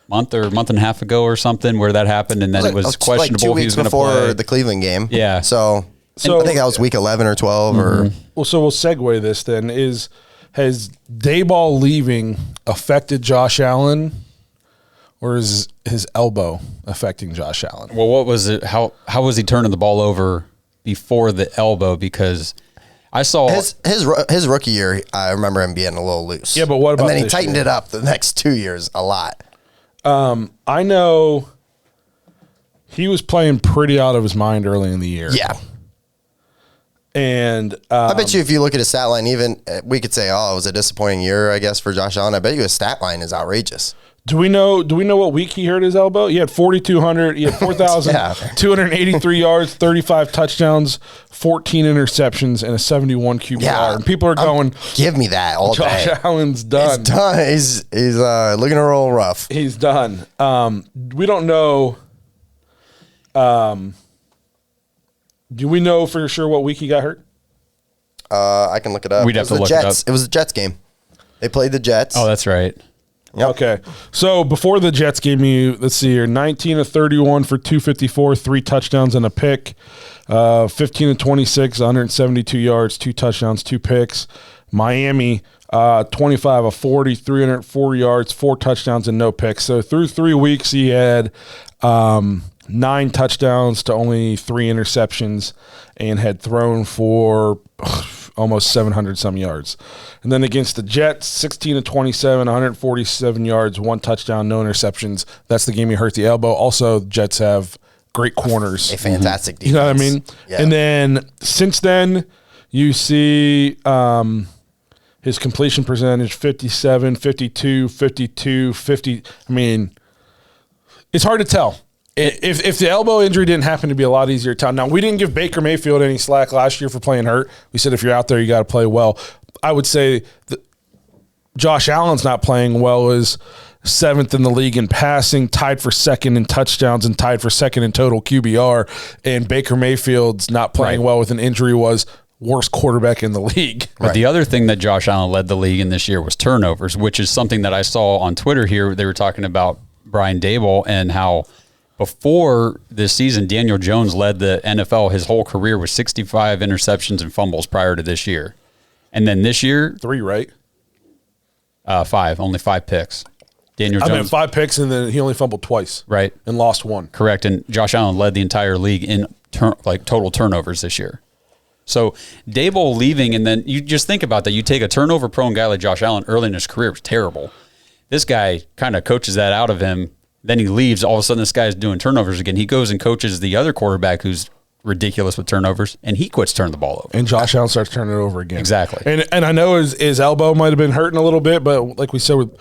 [SPEAKER 1] month and a half ago or something where that happened, and then it was questionable
[SPEAKER 5] like 2
[SPEAKER 1] if he
[SPEAKER 5] weeks
[SPEAKER 1] was going to
[SPEAKER 5] before
[SPEAKER 1] play.
[SPEAKER 5] the Cleveland game.
[SPEAKER 1] Yeah.
[SPEAKER 5] So I think that was week 11 or 12 or
[SPEAKER 4] Well, so we'll segue this then. Has Dayball leaving affected Josh Allen, or is his elbow affecting Josh Allen?
[SPEAKER 1] Well, what was it? How was he turning the ball over before the elbow? Because I saw
[SPEAKER 5] his rookie year, I remember him being a little loose.
[SPEAKER 4] Yeah, but what about
[SPEAKER 5] And then he
[SPEAKER 4] this
[SPEAKER 5] tightened
[SPEAKER 4] year?
[SPEAKER 5] it up the next 2 years a lot.
[SPEAKER 4] I know he was playing pretty out of his mind early in the year.
[SPEAKER 5] Yeah.
[SPEAKER 4] And
[SPEAKER 5] I bet you if you look at his stat line, even we could say, oh, it was a disappointing year, I guess, for Josh Allen. I bet you his stat line is outrageous.
[SPEAKER 4] do we know what week he hurt his elbow? He had 4,200. He had 4,283 yards, 35 touchdowns, 14 interceptions, and a 71 QBR.
[SPEAKER 5] Yeah.
[SPEAKER 4] And people are going,
[SPEAKER 5] Give me that all
[SPEAKER 4] Josh
[SPEAKER 5] day.
[SPEAKER 4] Allen's done.
[SPEAKER 5] He's done. He's looking a little rough.
[SPEAKER 4] He's done. We don't know. Do we know for sure what week he got hurt?
[SPEAKER 5] I can look it up.
[SPEAKER 1] We'd have to look it up.
[SPEAKER 5] It was the Jets game. They played the Jets.
[SPEAKER 1] Oh, that's right.
[SPEAKER 5] Yep.
[SPEAKER 4] Okay. So before the Jets game, let's see here, 19 of 31 for 254, 3 touchdowns and a pick. 15 of 26, 172 yards, 2 touchdowns, 2 picks. Miami, 25 of 40, 304 yards, 4 touchdowns and no picks. So through 3 weeks, he had 9 touchdowns to only 3 interceptions and had thrown for almost 700 some yards. And then against the Jets, 16 of 27, 147 yards, 1 touchdown, no interceptions. That's the game he hurt the elbow. Also, the Jets have great corners.
[SPEAKER 5] A fantastic defense.
[SPEAKER 4] You know what I mean?
[SPEAKER 5] Yeah.
[SPEAKER 4] And then since then, you see his completion percentage 57, 52, 52, 50. I mean, it's hard to tell. If the elbow injury didn't happen, to be a lot easier to tell. Now, we didn't give Baker Mayfield any slack last year for playing hurt. We said if you're out there, you got to play well. I would say that Josh Allen's not playing well is 7th in the league in passing, tied for 2nd in touchdowns, and tied for 2nd in total QBR. And Baker Mayfield's not playing well with an injury, was worst quarterback in the league.
[SPEAKER 1] But the other thing that Josh Allen led the league in this year was turnovers, which is something that I saw on Twitter here. They were talking about Brian Daboll and how before this season, Daniel Jones led the NFL his whole career with 65 interceptions and fumbles prior to this year. And then this year,
[SPEAKER 4] 3, right?
[SPEAKER 1] 5, only 5 picks. Daniel Jones.
[SPEAKER 4] I mean, 5 picks, and then he only fumbled twice.
[SPEAKER 1] Right.
[SPEAKER 4] And lost 1.
[SPEAKER 1] Correct. And Josh Allen led the entire league in total turnovers this year. So Daboll leaving, and then you just think about that. You take a turnover-prone guy like Josh Allen early in his career, it was terrible. This guy kind of coaches that out of him. Then he leaves. All of a sudden, this guy's doing turnovers again. He goes and coaches the other quarterback who's ridiculous with turnovers, and he quits turning the ball over.
[SPEAKER 4] And Josh Allen starts turning it over again.
[SPEAKER 1] Exactly.
[SPEAKER 4] And I know his elbow might have been hurting a little bit, but like we said, with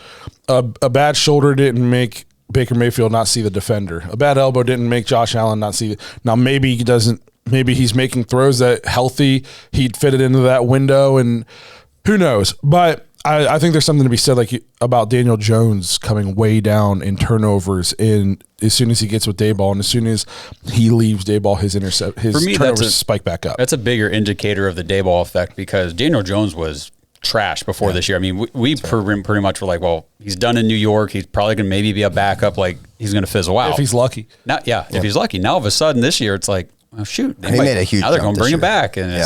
[SPEAKER 4] a bad shoulder didn't make Baker Mayfield not see the defender. A bad elbow didn't make Josh Allen not see it. Now, maybe he doesn't. Maybe he's making throws that healthy, he'd fit it into that window, and who knows. But I think there's something to be said about Daniel Jones coming way down in turnovers in as soon as he gets with Dayball, and as soon as he leaves Dayball, his turnovers spike back up.
[SPEAKER 1] That's a bigger indicator of the Dayball effect because Daniel Jones was trash before this year. I mean, we pretty much were like, well, he's done in New York. He's probably going to maybe be a backup. Like, he's going to fizzle out.
[SPEAKER 4] If he's lucky.
[SPEAKER 1] If he's lucky. Now, all of a sudden, this year, it's like, oh, shoot.
[SPEAKER 5] He made a huge
[SPEAKER 1] now they're going to bring him back. And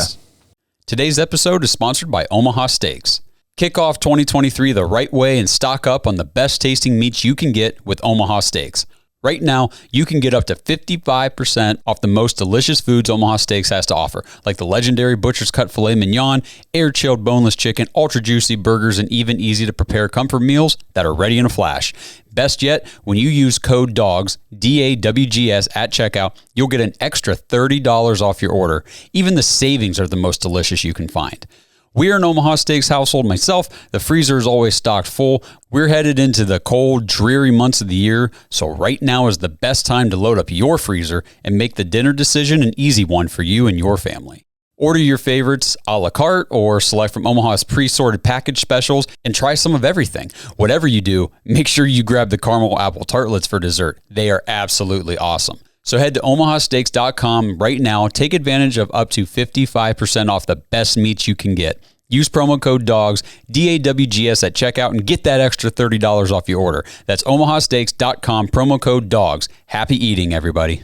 [SPEAKER 3] Today's episode is sponsored by OMAHA Steaks. Kick off 2023 the right way and stock up on the best tasting meats you can get with OMAHA Steaks. Right now, you can get up to 55% off the most delicious foods OMAHA Steaks has to offer, like the legendary Butcher's Cut Filet Mignon, air-chilled boneless chicken, ultra-juicy burgers, and even easy-to-prepare comfort meals that are ready in a flash. Best yet, when you use code DAWGS, D-A-W-G-S, at checkout, you'll get an extra $30 off your order. Even the savings are the most delicious you can find. We're an Omaha Steaks household myself. The freezer is always stocked full. We're headed into the cold, dreary months of the year, so right now is the best time to load up your freezer and make the dinner decision an easy one for you and your family. Order your favorites a la carte or select from Omaha's pre-sorted package specials and try some of everything. Whatever you do, make sure you grab the caramel apple tartlets for dessert. They are absolutely awesome. So head to omahasteaks.com right now. Take advantage of up to 55% off the best meats you can get. Use promo code DAWGS, D-A-W-G-S at checkout and get that extra $30 off your order. That's omahasteaks.com, promo code DAWGS. Happy eating, everybody.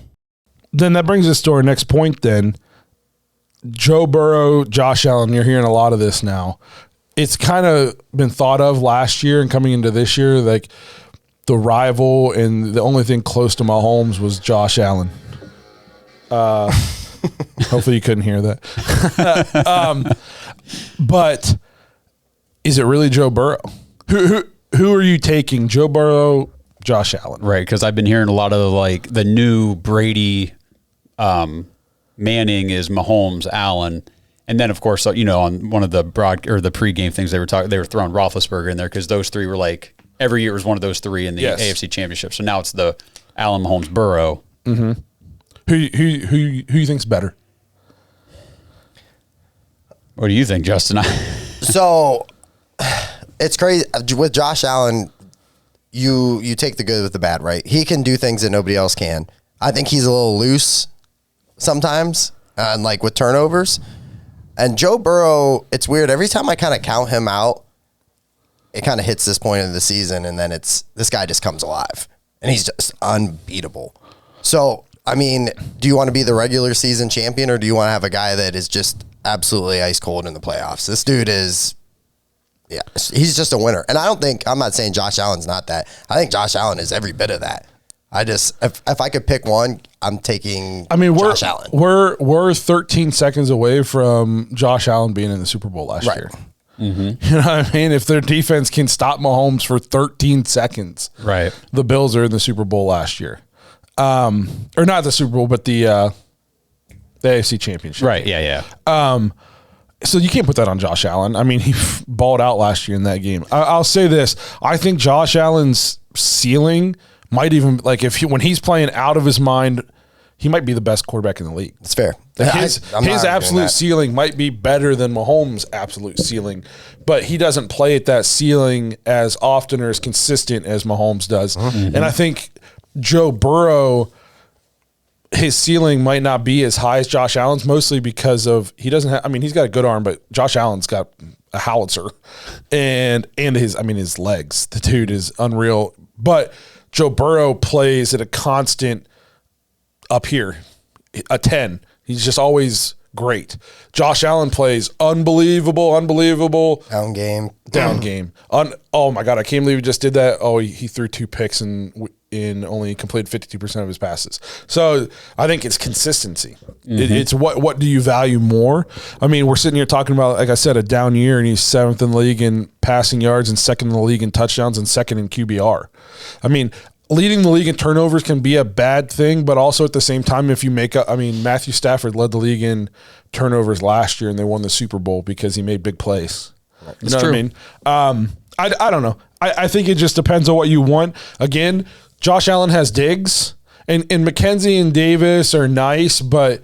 [SPEAKER 4] Then that brings us to our next point then. Joe Burrow, Josh Allen, you're hearing a lot of this now. It's kind of been thought of last year and coming into this year, like the rival, and the only thing close to Mahomes was Josh Allen. Hopefully you couldn't hear that. But is it really Joe Burrow? Who are you taking? Joe Burrow, Josh Allen?
[SPEAKER 1] Right, because I've been hearing a lot of the new Brady, Manning is Mahomes, Allen, and then of course on one of the the pregame things they were throwing Roethlisberger in there because those three were like every year was one of those three in the AFC Championship. So now it's the Allen, Mahomes, Burrow.
[SPEAKER 4] Mm-hmm. Who you think's better?
[SPEAKER 1] What do you think, Justin?
[SPEAKER 5] So it's crazy with Josh Allen. You take the good with the bad, right? He can do things that nobody else can. I think he's a little loose sometimes, and like with turnovers. And Joe Burrow, it's weird. Every time I kind of count him out, it kind of hits this point of the season, and then this guy just comes alive, and he's just unbeatable. So, I mean, do you want to be the regular season champion, or do you want to have a guy that is just absolutely ice cold in the playoffs? This dude is, he's just a winner. And I'm not saying Josh Allen's not that. I think Josh Allen is every bit of that. If I could pick one, I'm taking Josh Allen.
[SPEAKER 4] We're 13 seconds away from Josh Allen being in the Super Bowl last year.
[SPEAKER 1] Mm-hmm.
[SPEAKER 4] You know what I mean? If their defense can stop Mahomes for 13 seconds,
[SPEAKER 1] right?
[SPEAKER 4] The Bills are in the Super Bowl last year. Or not the Super Bowl, but the AFC Championship.
[SPEAKER 1] Right, yeah.
[SPEAKER 4] So you can't put that on Josh Allen. I mean, he balled out last year in that game. I'll say this. I think Josh Allen's ceiling might even, when he's playing out of his mind, he might be the best quarterback in the league.
[SPEAKER 5] It's fair.
[SPEAKER 4] His absolute ceiling might be better than Mahomes' absolute ceiling, but he doesn't play at that ceiling as often or as consistent as Mahomes does. Mm-hmm. And I think Joe Burrow, his ceiling might not be as high as Josh Allen's, mostly because of he's got a good arm, but Josh Allen's got a howitzer and his legs. The dude is unreal. But Joe Burrow plays at a constant up here, a 10. He's just always great. Josh Allen plays unbelievable.
[SPEAKER 5] Down game.
[SPEAKER 4] Oh my God, I can't believe he just did that. Oh, he threw 2 picks and only completed 52% of his passes. So I think it's consistency. Mm-hmm. It's what do you value more? I mean, we're sitting here talking about, like I said, a down year, and he's 7th in the league in passing yards and 2nd in the league in touchdowns and 2nd in QBR. I mean, leading the league in turnovers can be a bad thing, but also at the same time, if you Matthew Stafford led the league in turnovers last year, and they won the Super Bowl because he made big plays. You know what I mean? I don't know. I think it just depends on what you want. Again, Josh Allen has Diggs, and McKenzie and Davis are nice, but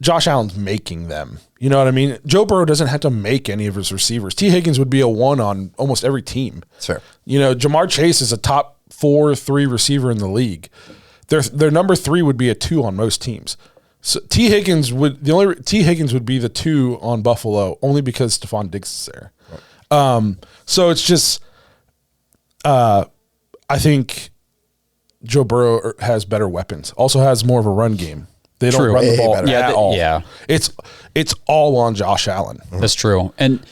[SPEAKER 4] Josh Allen's making them. You know what I mean? Joe Burrow doesn't have to make any of his receivers. T. Higgins would be a 1 on almost every team.
[SPEAKER 5] Sure.
[SPEAKER 4] You know, Jamar Chase is a top 4-3 receiver in the league. their number 3 would be a 2 on most teams. So T. Higgins would be the 2 on Buffalo only because Stephon Diggs is there. So it's just I think Joe Burrow has better weapons. Also has more of a run game. They don't run the ball at all.
[SPEAKER 3] Yeah.
[SPEAKER 4] It's all on Josh Allen.
[SPEAKER 3] That's true. And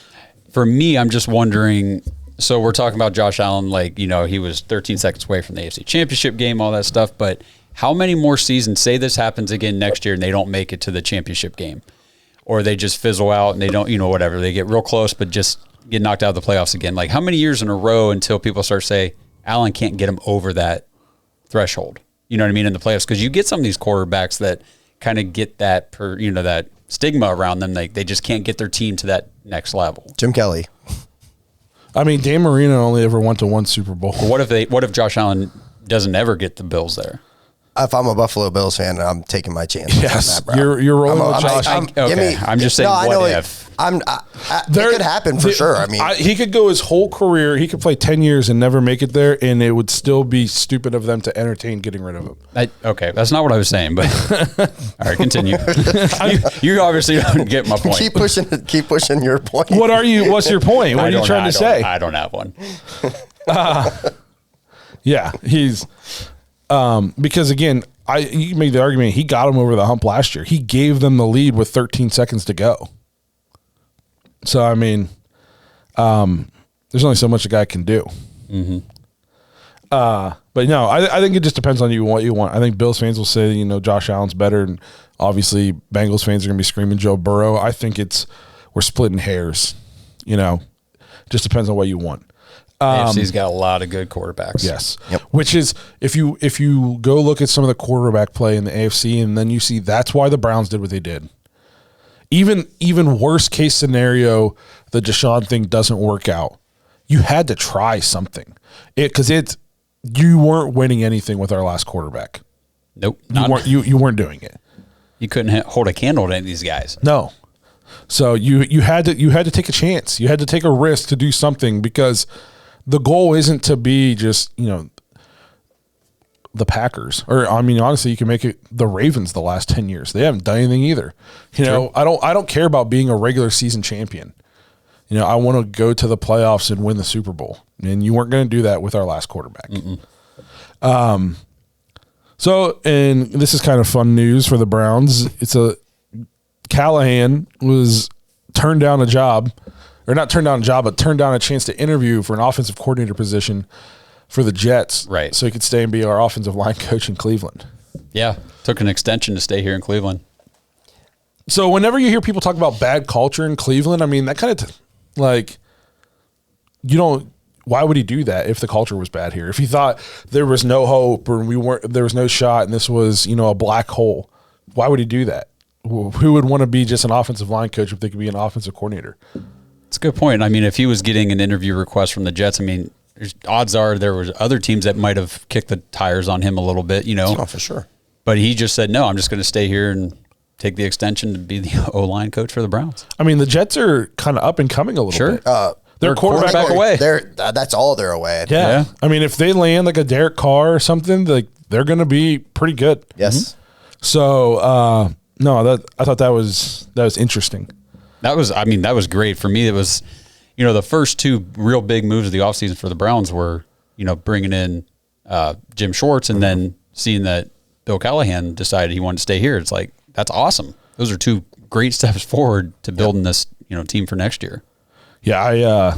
[SPEAKER 3] for me, I'm just wondering, so we're talking about Josh Allen, like, he was 13 seconds away from the AFC Championship game, all that stuff, but how many more seasons, say this happens again next year and they don't make it to the championship game, or they just fizzle out and they don't, whatever, they get real close but just get knocked out of the playoffs again. Like, how many years in a row until people start to say, Allen can't get him over that threshold? You know what I mean, in the playoffs? Because you get some of these quarterbacks that kind of get that, that stigma around them. They just can't get their team to that next level.
[SPEAKER 5] Jim Kelly.
[SPEAKER 4] I mean, Dan Marino only ever went to 1 Super Bowl.
[SPEAKER 3] Well, what if Josh Allen doesn't ever get the Bills there?
[SPEAKER 5] If I'm a Buffalo Bills fan, I'm taking my chances.
[SPEAKER 4] Yes,
[SPEAKER 5] on that, bro.
[SPEAKER 4] you're rolling with Josh.
[SPEAKER 3] I'm just saying, what if?
[SPEAKER 5] It could happen for sure. I mean,
[SPEAKER 4] he could go his whole career. He could play 10 years and never make it there, and it would still be stupid of them to entertain getting rid of him.
[SPEAKER 3] Okay, that's not what I was saying, but all right, continue. you obviously don't get my point.
[SPEAKER 5] Keep pushing your point.
[SPEAKER 4] What's your point? What are you trying to say?
[SPEAKER 3] I don't have one.
[SPEAKER 4] Yeah, he's because again, you made the argument he got him over the hump last year. He gave them the lead with 13 seconds to go. So I mean, there's only so much a guy can do. Mm-hmm. But no, I think it just depends on what you want. I think Bills fans will say, Josh Allen's better, and obviously Bengals fans are going to be screaming Joe Burrow. I think we're splitting hairs. Just depends on what you want.
[SPEAKER 3] AFC's got a lot of good quarterbacks.
[SPEAKER 4] Yes. Yep. Which is, if you go look at some of the quarterback play in the AFC, and then you see that's why the Browns did what they did. Even worst case scenario, the Deshaun thing doesn't work out. You had to try something. You weren't winning anything with our last quarterback.
[SPEAKER 3] Nope.
[SPEAKER 4] You weren't doing it.
[SPEAKER 3] You couldn't hold a candle to any of these guys.
[SPEAKER 4] No. So you had to take a chance. You had to take a risk to do something, because the goal isn't to be just, the Packers. Or, I mean, honestly, you can make it the Ravens the last 10 years. They haven't done anything either. I don't care about being a regular season champion. I want to go to the playoffs and win the Super Bowl. And you weren't going to do that with our last quarterback. So, and this is kind of fun news for the Browns. Callahan was turned down a job, or not turned down a job, but turned down a chance to interview for an offensive coordinator position for the Jets.
[SPEAKER 3] Right.
[SPEAKER 4] So he could stay and be our offensive line coach in Cleveland.
[SPEAKER 3] Yeah. Took an extension to stay here in Cleveland.
[SPEAKER 4] So whenever you hear people talk about bad culture in Cleveland, I mean, that kind of why would he do that if the culture was bad here? If he thought there was no hope, or there was no shot, and this was, a black hole, why would he do that? Who would want to be just an offensive line coach if they could be an offensive coordinator?
[SPEAKER 3] It's a good point. I mean, if he was getting an interview request from the Jets, I mean, odds are there was other teams that might have kicked the tires on him a little bit,
[SPEAKER 5] Oh, for sure.
[SPEAKER 3] But he just said, no, I'm just going to stay here and take the extension to be the O-line coach for the Browns.
[SPEAKER 4] I mean, the Jets are kind of up and coming a little bit.
[SPEAKER 3] They're quarterback away.
[SPEAKER 5] That's all they're away.
[SPEAKER 4] Yeah. I mean, if they land like a Derek Carr or something, they're going to be pretty good.
[SPEAKER 5] Yes.
[SPEAKER 4] Mm-hmm. So, no, I thought that was interesting.
[SPEAKER 3] That was great. For me, it was, the first two real big moves of the offseason for the Browns were, bringing in Jim Schwartz, and then seeing that Bill Callahan decided he wanted to stay here. It's like, that's awesome. Those are two great steps forward to building this, team for next year.
[SPEAKER 4] Yeah,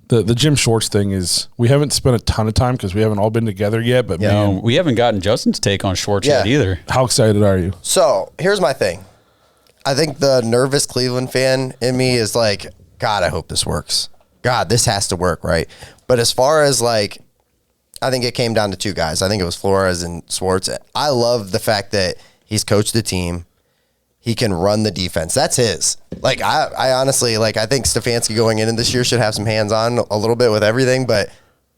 [SPEAKER 4] the Jim Schwartz thing is, we haven't spent a ton of time because we haven't all been together yet, but man,
[SPEAKER 3] we haven't gotten Justin's take on Schwartz yet either.
[SPEAKER 4] How excited are you?
[SPEAKER 5] So here's my thing. I think the nervous Cleveland fan in me is like, God, I hope this works. God, this has to work, right? But as far as I think it came down to two guys. I think it was Flores and Schwartz. I love the fact that he's coached the team. He can run the defense. That's his. I honestly, I think Stefanski going in this year should have some hands on a little bit with everything, but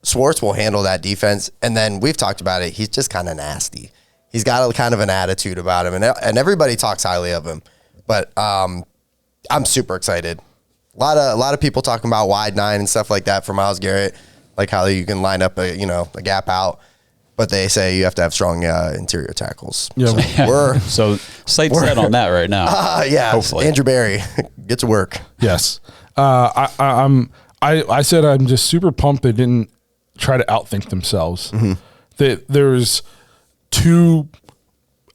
[SPEAKER 5] Schwartz will handle that defense. And then we've talked about it. He's just kind of nasty. He's got a kind of an attitude about him, and everybody talks highly of him. But I'm super excited. A lot of people talking about wide nine and stuff like that for Myles Garrett, like how you can line up a gap out. But they say you have to have strong interior tackles.
[SPEAKER 4] Yeah.
[SPEAKER 3] So sight set on that right now.
[SPEAKER 5] Yeah.
[SPEAKER 3] Hopefully.
[SPEAKER 5] Andrew Berry, get to work.
[SPEAKER 4] Yes. I said I'm just super pumped they didn't try to outthink themselves. There's two,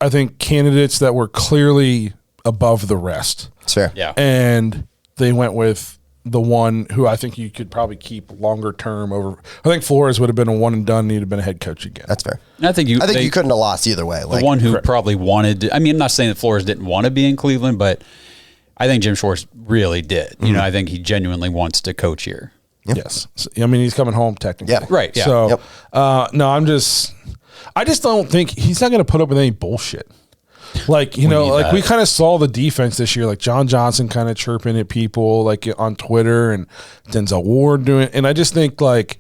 [SPEAKER 4] I think, candidates that were clearly above the rest.
[SPEAKER 5] It's fair.
[SPEAKER 3] Yeah.
[SPEAKER 4] And they went with the one who I think you could probably keep longer term over. I think Flores would have been a one and done. He'd have been a head coach again.
[SPEAKER 5] That's fair.
[SPEAKER 3] I think you
[SPEAKER 5] couldn't have lost either way.
[SPEAKER 3] The one who probably wanted to, I mean, I'm not saying that Flores didn't want to be in Cleveland, but I think Jim Schwartz really did. You know, I think he genuinely wants to coach here.
[SPEAKER 5] Yep.
[SPEAKER 4] Yes. I mean, he's coming home technically.
[SPEAKER 5] Yeah.
[SPEAKER 3] Right. Yeah.
[SPEAKER 4] So, no, I just don't think he's not going to put up with any bullshit. Like, you know, like we kind of saw the defense this year, like John Johnson kind of chirping at people like on Twitter and Denzel Ward doing, and I just think like,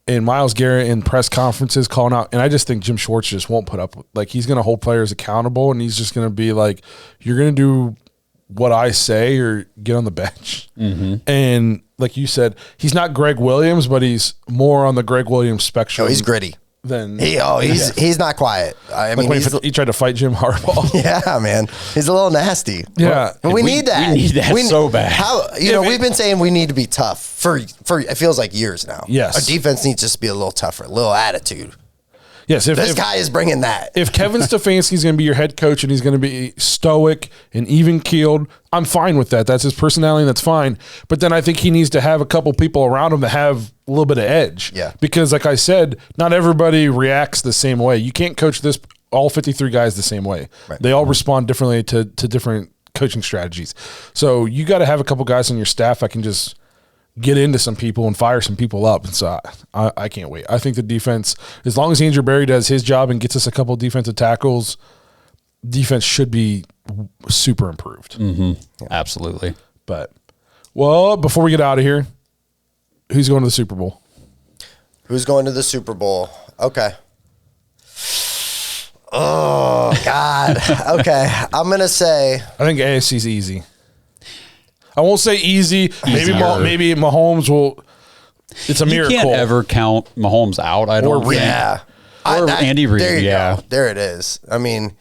[SPEAKER 4] and Myles Garrett in press conferences calling out, and I just think Jim Schwartz just won't put up, like he's going to hold players accountable and he's just going to be like, you're going to do what I say or get on the bench. And like you said, he's not Greg Williams, but he's more on the Greg Williams spectrum.
[SPEAKER 5] Oh, he's gritty. He's not quiet. I mean,
[SPEAKER 4] he tried to fight Jim Harbaugh.
[SPEAKER 5] Yeah, man, he's a little nasty.
[SPEAKER 4] Yeah,
[SPEAKER 5] but we need that.
[SPEAKER 3] We need that so bad.
[SPEAKER 5] How we've been saying we need to be tough for it feels like years now.
[SPEAKER 4] Yes,
[SPEAKER 5] our defense needs just to be a little tougher, a little attitude.
[SPEAKER 4] Yes,
[SPEAKER 5] this guy is bringing that.
[SPEAKER 4] If Kevin Stefanski's going to be your head coach and he's going to be stoic and even keeled, I'm fine with that. That's his personality. That's fine. But then I think he needs to have a couple people around him that have a little bit of edge.
[SPEAKER 5] Yeah.
[SPEAKER 4] Because like I said, not everybody reacts the same way. You can't coach all 53 guys the same way.
[SPEAKER 5] Right.
[SPEAKER 4] They all respond differently to different coaching strategies. So you got to have a couple guys on your staff that can just get into some people and fire some people up. And so I can't wait. I think the defense, as long as Andrew Berry does his job and gets us a couple defensive tackles, defense should be super improved.
[SPEAKER 3] Absolutely.
[SPEAKER 4] But, well, before we get out of here, who's going to the Super Bowl?
[SPEAKER 5] Who's going to the Super Bowl? Okay. Oh, God. Okay. I'm going to say.
[SPEAKER 4] I think AFC's easy. I won't say easy. Maybe Mahomes will. It's a miracle.
[SPEAKER 3] You can't ever count Mahomes out. I don't think.
[SPEAKER 5] Yeah.
[SPEAKER 3] Or Andy Reid.
[SPEAKER 5] There you
[SPEAKER 3] go.
[SPEAKER 5] There it is. I mean,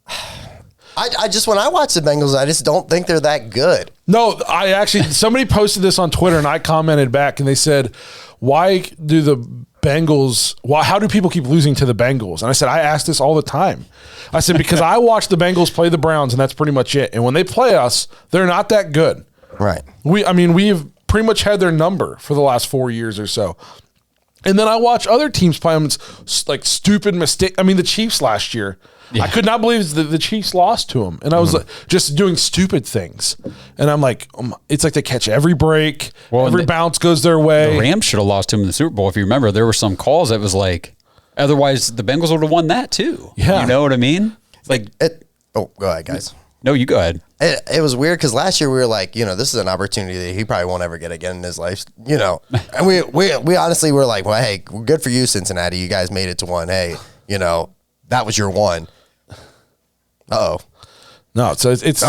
[SPEAKER 5] I just when I watch the Bengals, I just don't think they're that good.
[SPEAKER 4] No, I actually somebody posted this on Twitter and I commented back and they said, "Why do the Bengals? How do people keep losing to the Bengals?" And I said, I ask this all the time. I said because I watch the Bengals play the Browns and that's pretty much it. And when they play us, they're not that good.
[SPEAKER 5] Right.
[SPEAKER 4] We've pretty much had their number for the last 4 years or so. And then I watch other teams play them. It's like stupid mistake. I mean, the Chiefs last year. Yeah. I could not believe the Chiefs lost to them. And I was like, just doing stupid things. And I'm like, it's like they catch every break. Every bounce goes their way.
[SPEAKER 3] The Rams should have lost to them in the Super Bowl. If you remember, there were some calls that was like, otherwise the Bengals would have won that too.
[SPEAKER 4] Yeah.
[SPEAKER 3] You know what I mean? Like,
[SPEAKER 5] go ahead, guys.
[SPEAKER 3] No, you go ahead.
[SPEAKER 5] It was weird because last year we were like, this is an opportunity that he probably won't ever get again in his life, And we honestly were like, well, hey, good for you, Cincinnati. You guys made it to one. Hey, that was your one. Uh-oh.
[SPEAKER 4] No, so it's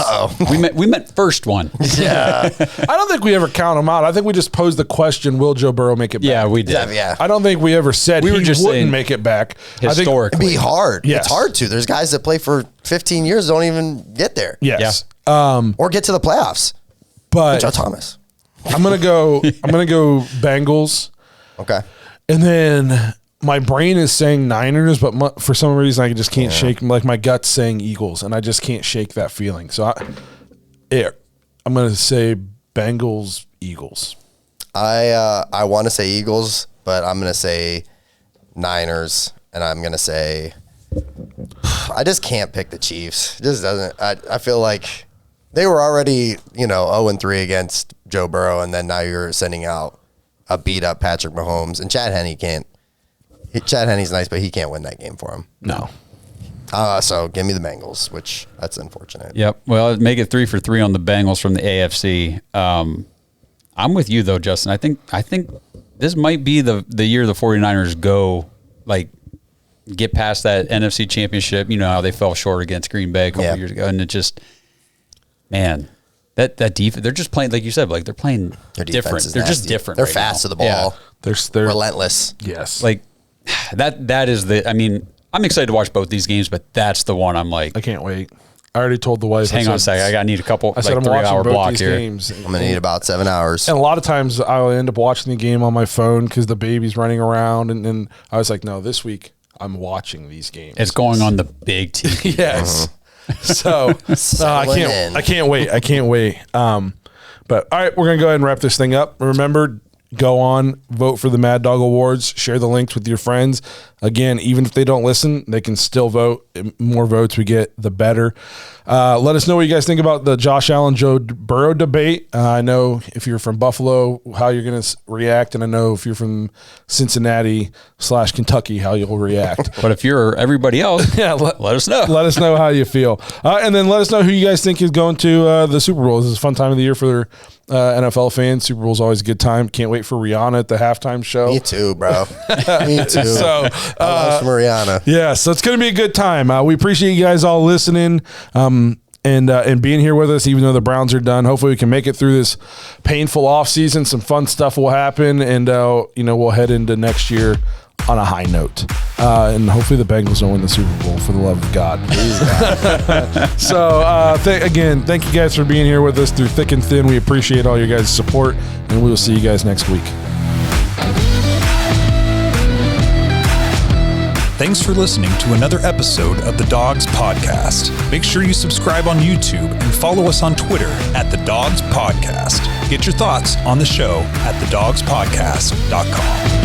[SPEAKER 3] we meant first one.
[SPEAKER 5] Yeah.
[SPEAKER 4] I don't think we ever count them out. I think we just posed the question, will Joe Burrow make it back?
[SPEAKER 3] Yeah, we did.
[SPEAKER 5] Yeah.
[SPEAKER 4] I don't think we ever said
[SPEAKER 3] we were
[SPEAKER 4] he
[SPEAKER 3] just
[SPEAKER 4] wouldn't make it back.
[SPEAKER 3] Historically.
[SPEAKER 5] It'd be hard.
[SPEAKER 4] Yes.
[SPEAKER 5] It's hard to. There's guys that play for 15 years don't even get there.
[SPEAKER 4] Yes.
[SPEAKER 5] Yeah. Or get to the playoffs.
[SPEAKER 4] But
[SPEAKER 5] Joe Thomas.
[SPEAKER 4] I'm gonna go Bengals.
[SPEAKER 5] Okay.
[SPEAKER 4] And then my brain is saying Niners, but for some reason I just can't shake. Like my gut's saying Eagles, and I just can't shake that feeling. So I'm going to say Bengals, Eagles.
[SPEAKER 5] I want to say Eagles, but I'm going to say Niners, and I'm going to say I just can't pick the Chiefs. It just doesn't. I feel like they were already 0-3 against Joe Burrow, and then now you're sending out a beat up Patrick Mahomes, and Chad Henne can't. Chad Henne's nice, but he can't win that game for him.
[SPEAKER 4] No.
[SPEAKER 5] So give me the Bengals, which that's unfortunate.
[SPEAKER 3] Yep. Well, make it 3 for 3 on the Bengals from the AFC. I'm with you though, Justin. I think this might be the year the 49ers go get past that NFC Championship. You know how they fell short against Green Bay a couple years ago, and it just that defense. They're just playing like you said. They're playing different. They're just different.
[SPEAKER 5] They're
[SPEAKER 3] right
[SPEAKER 5] fast
[SPEAKER 3] now.
[SPEAKER 5] to the ball.
[SPEAKER 4] They're
[SPEAKER 5] relentless.
[SPEAKER 4] Yes.
[SPEAKER 3] That is the. I mean, I'm excited to watch both these games, but that's the one I'm like.
[SPEAKER 4] I can't wait. I already told the wife.
[SPEAKER 3] Hang on a second. I need a couple.
[SPEAKER 4] I said I'm
[SPEAKER 3] 3
[SPEAKER 4] watching
[SPEAKER 3] hour
[SPEAKER 4] both
[SPEAKER 3] block
[SPEAKER 4] these
[SPEAKER 3] here.
[SPEAKER 4] games.
[SPEAKER 5] I'm gonna need about 7 hours.
[SPEAKER 4] And a lot of times I'll end up watching the game on my phone because the baby's running around, and then I was like, no, this week I'm watching these games.
[SPEAKER 3] It's going on the big TV.
[SPEAKER 4] Yes. So I can't wait. But all right, we're gonna go ahead and wrap this thing up. Remember, go on, vote for the Mad Dog Awards, share the links with your friends. Again, even if they don't listen, they can still vote. The more votes we get, the better. Let us know what you guys think about the Josh Allen, Joe Burrow debate. I know if you're from Buffalo, how you're going to react. And I know if you're from Cincinnati/Kentucky, how you'll react.
[SPEAKER 3] But if you're everybody else, let us know.
[SPEAKER 4] Let us know how you feel. And then let us know who you guys think is going to the Super Bowl. This is a fun time of the year for NFL fans. Super Bowl is always a good time. Can't wait for Rihanna at the halftime show.
[SPEAKER 5] Me too, bro. Me too.
[SPEAKER 4] So,
[SPEAKER 5] I love some Rihanna.
[SPEAKER 4] Yeah, so it's going to be a good time. We appreciate you guys all listening and being here with us, even though the Browns are done. Hopefully we can make it through this painful offseason. Some fun stuff will happen, and we'll head into next year on a high note. And hopefully the Bengals don't win the Super Bowl, for the love of God. So, again, thank you guys for being here with us through thick and thin. We appreciate all your guys' support, and we will see you guys next week.
[SPEAKER 6] Thanks for listening to another episode of the Dawgs Podcast. Make sure you subscribe on YouTube and follow us on Twitter at the Dawgs Podcast. Get your thoughts on the show at thedawgspodcast.com.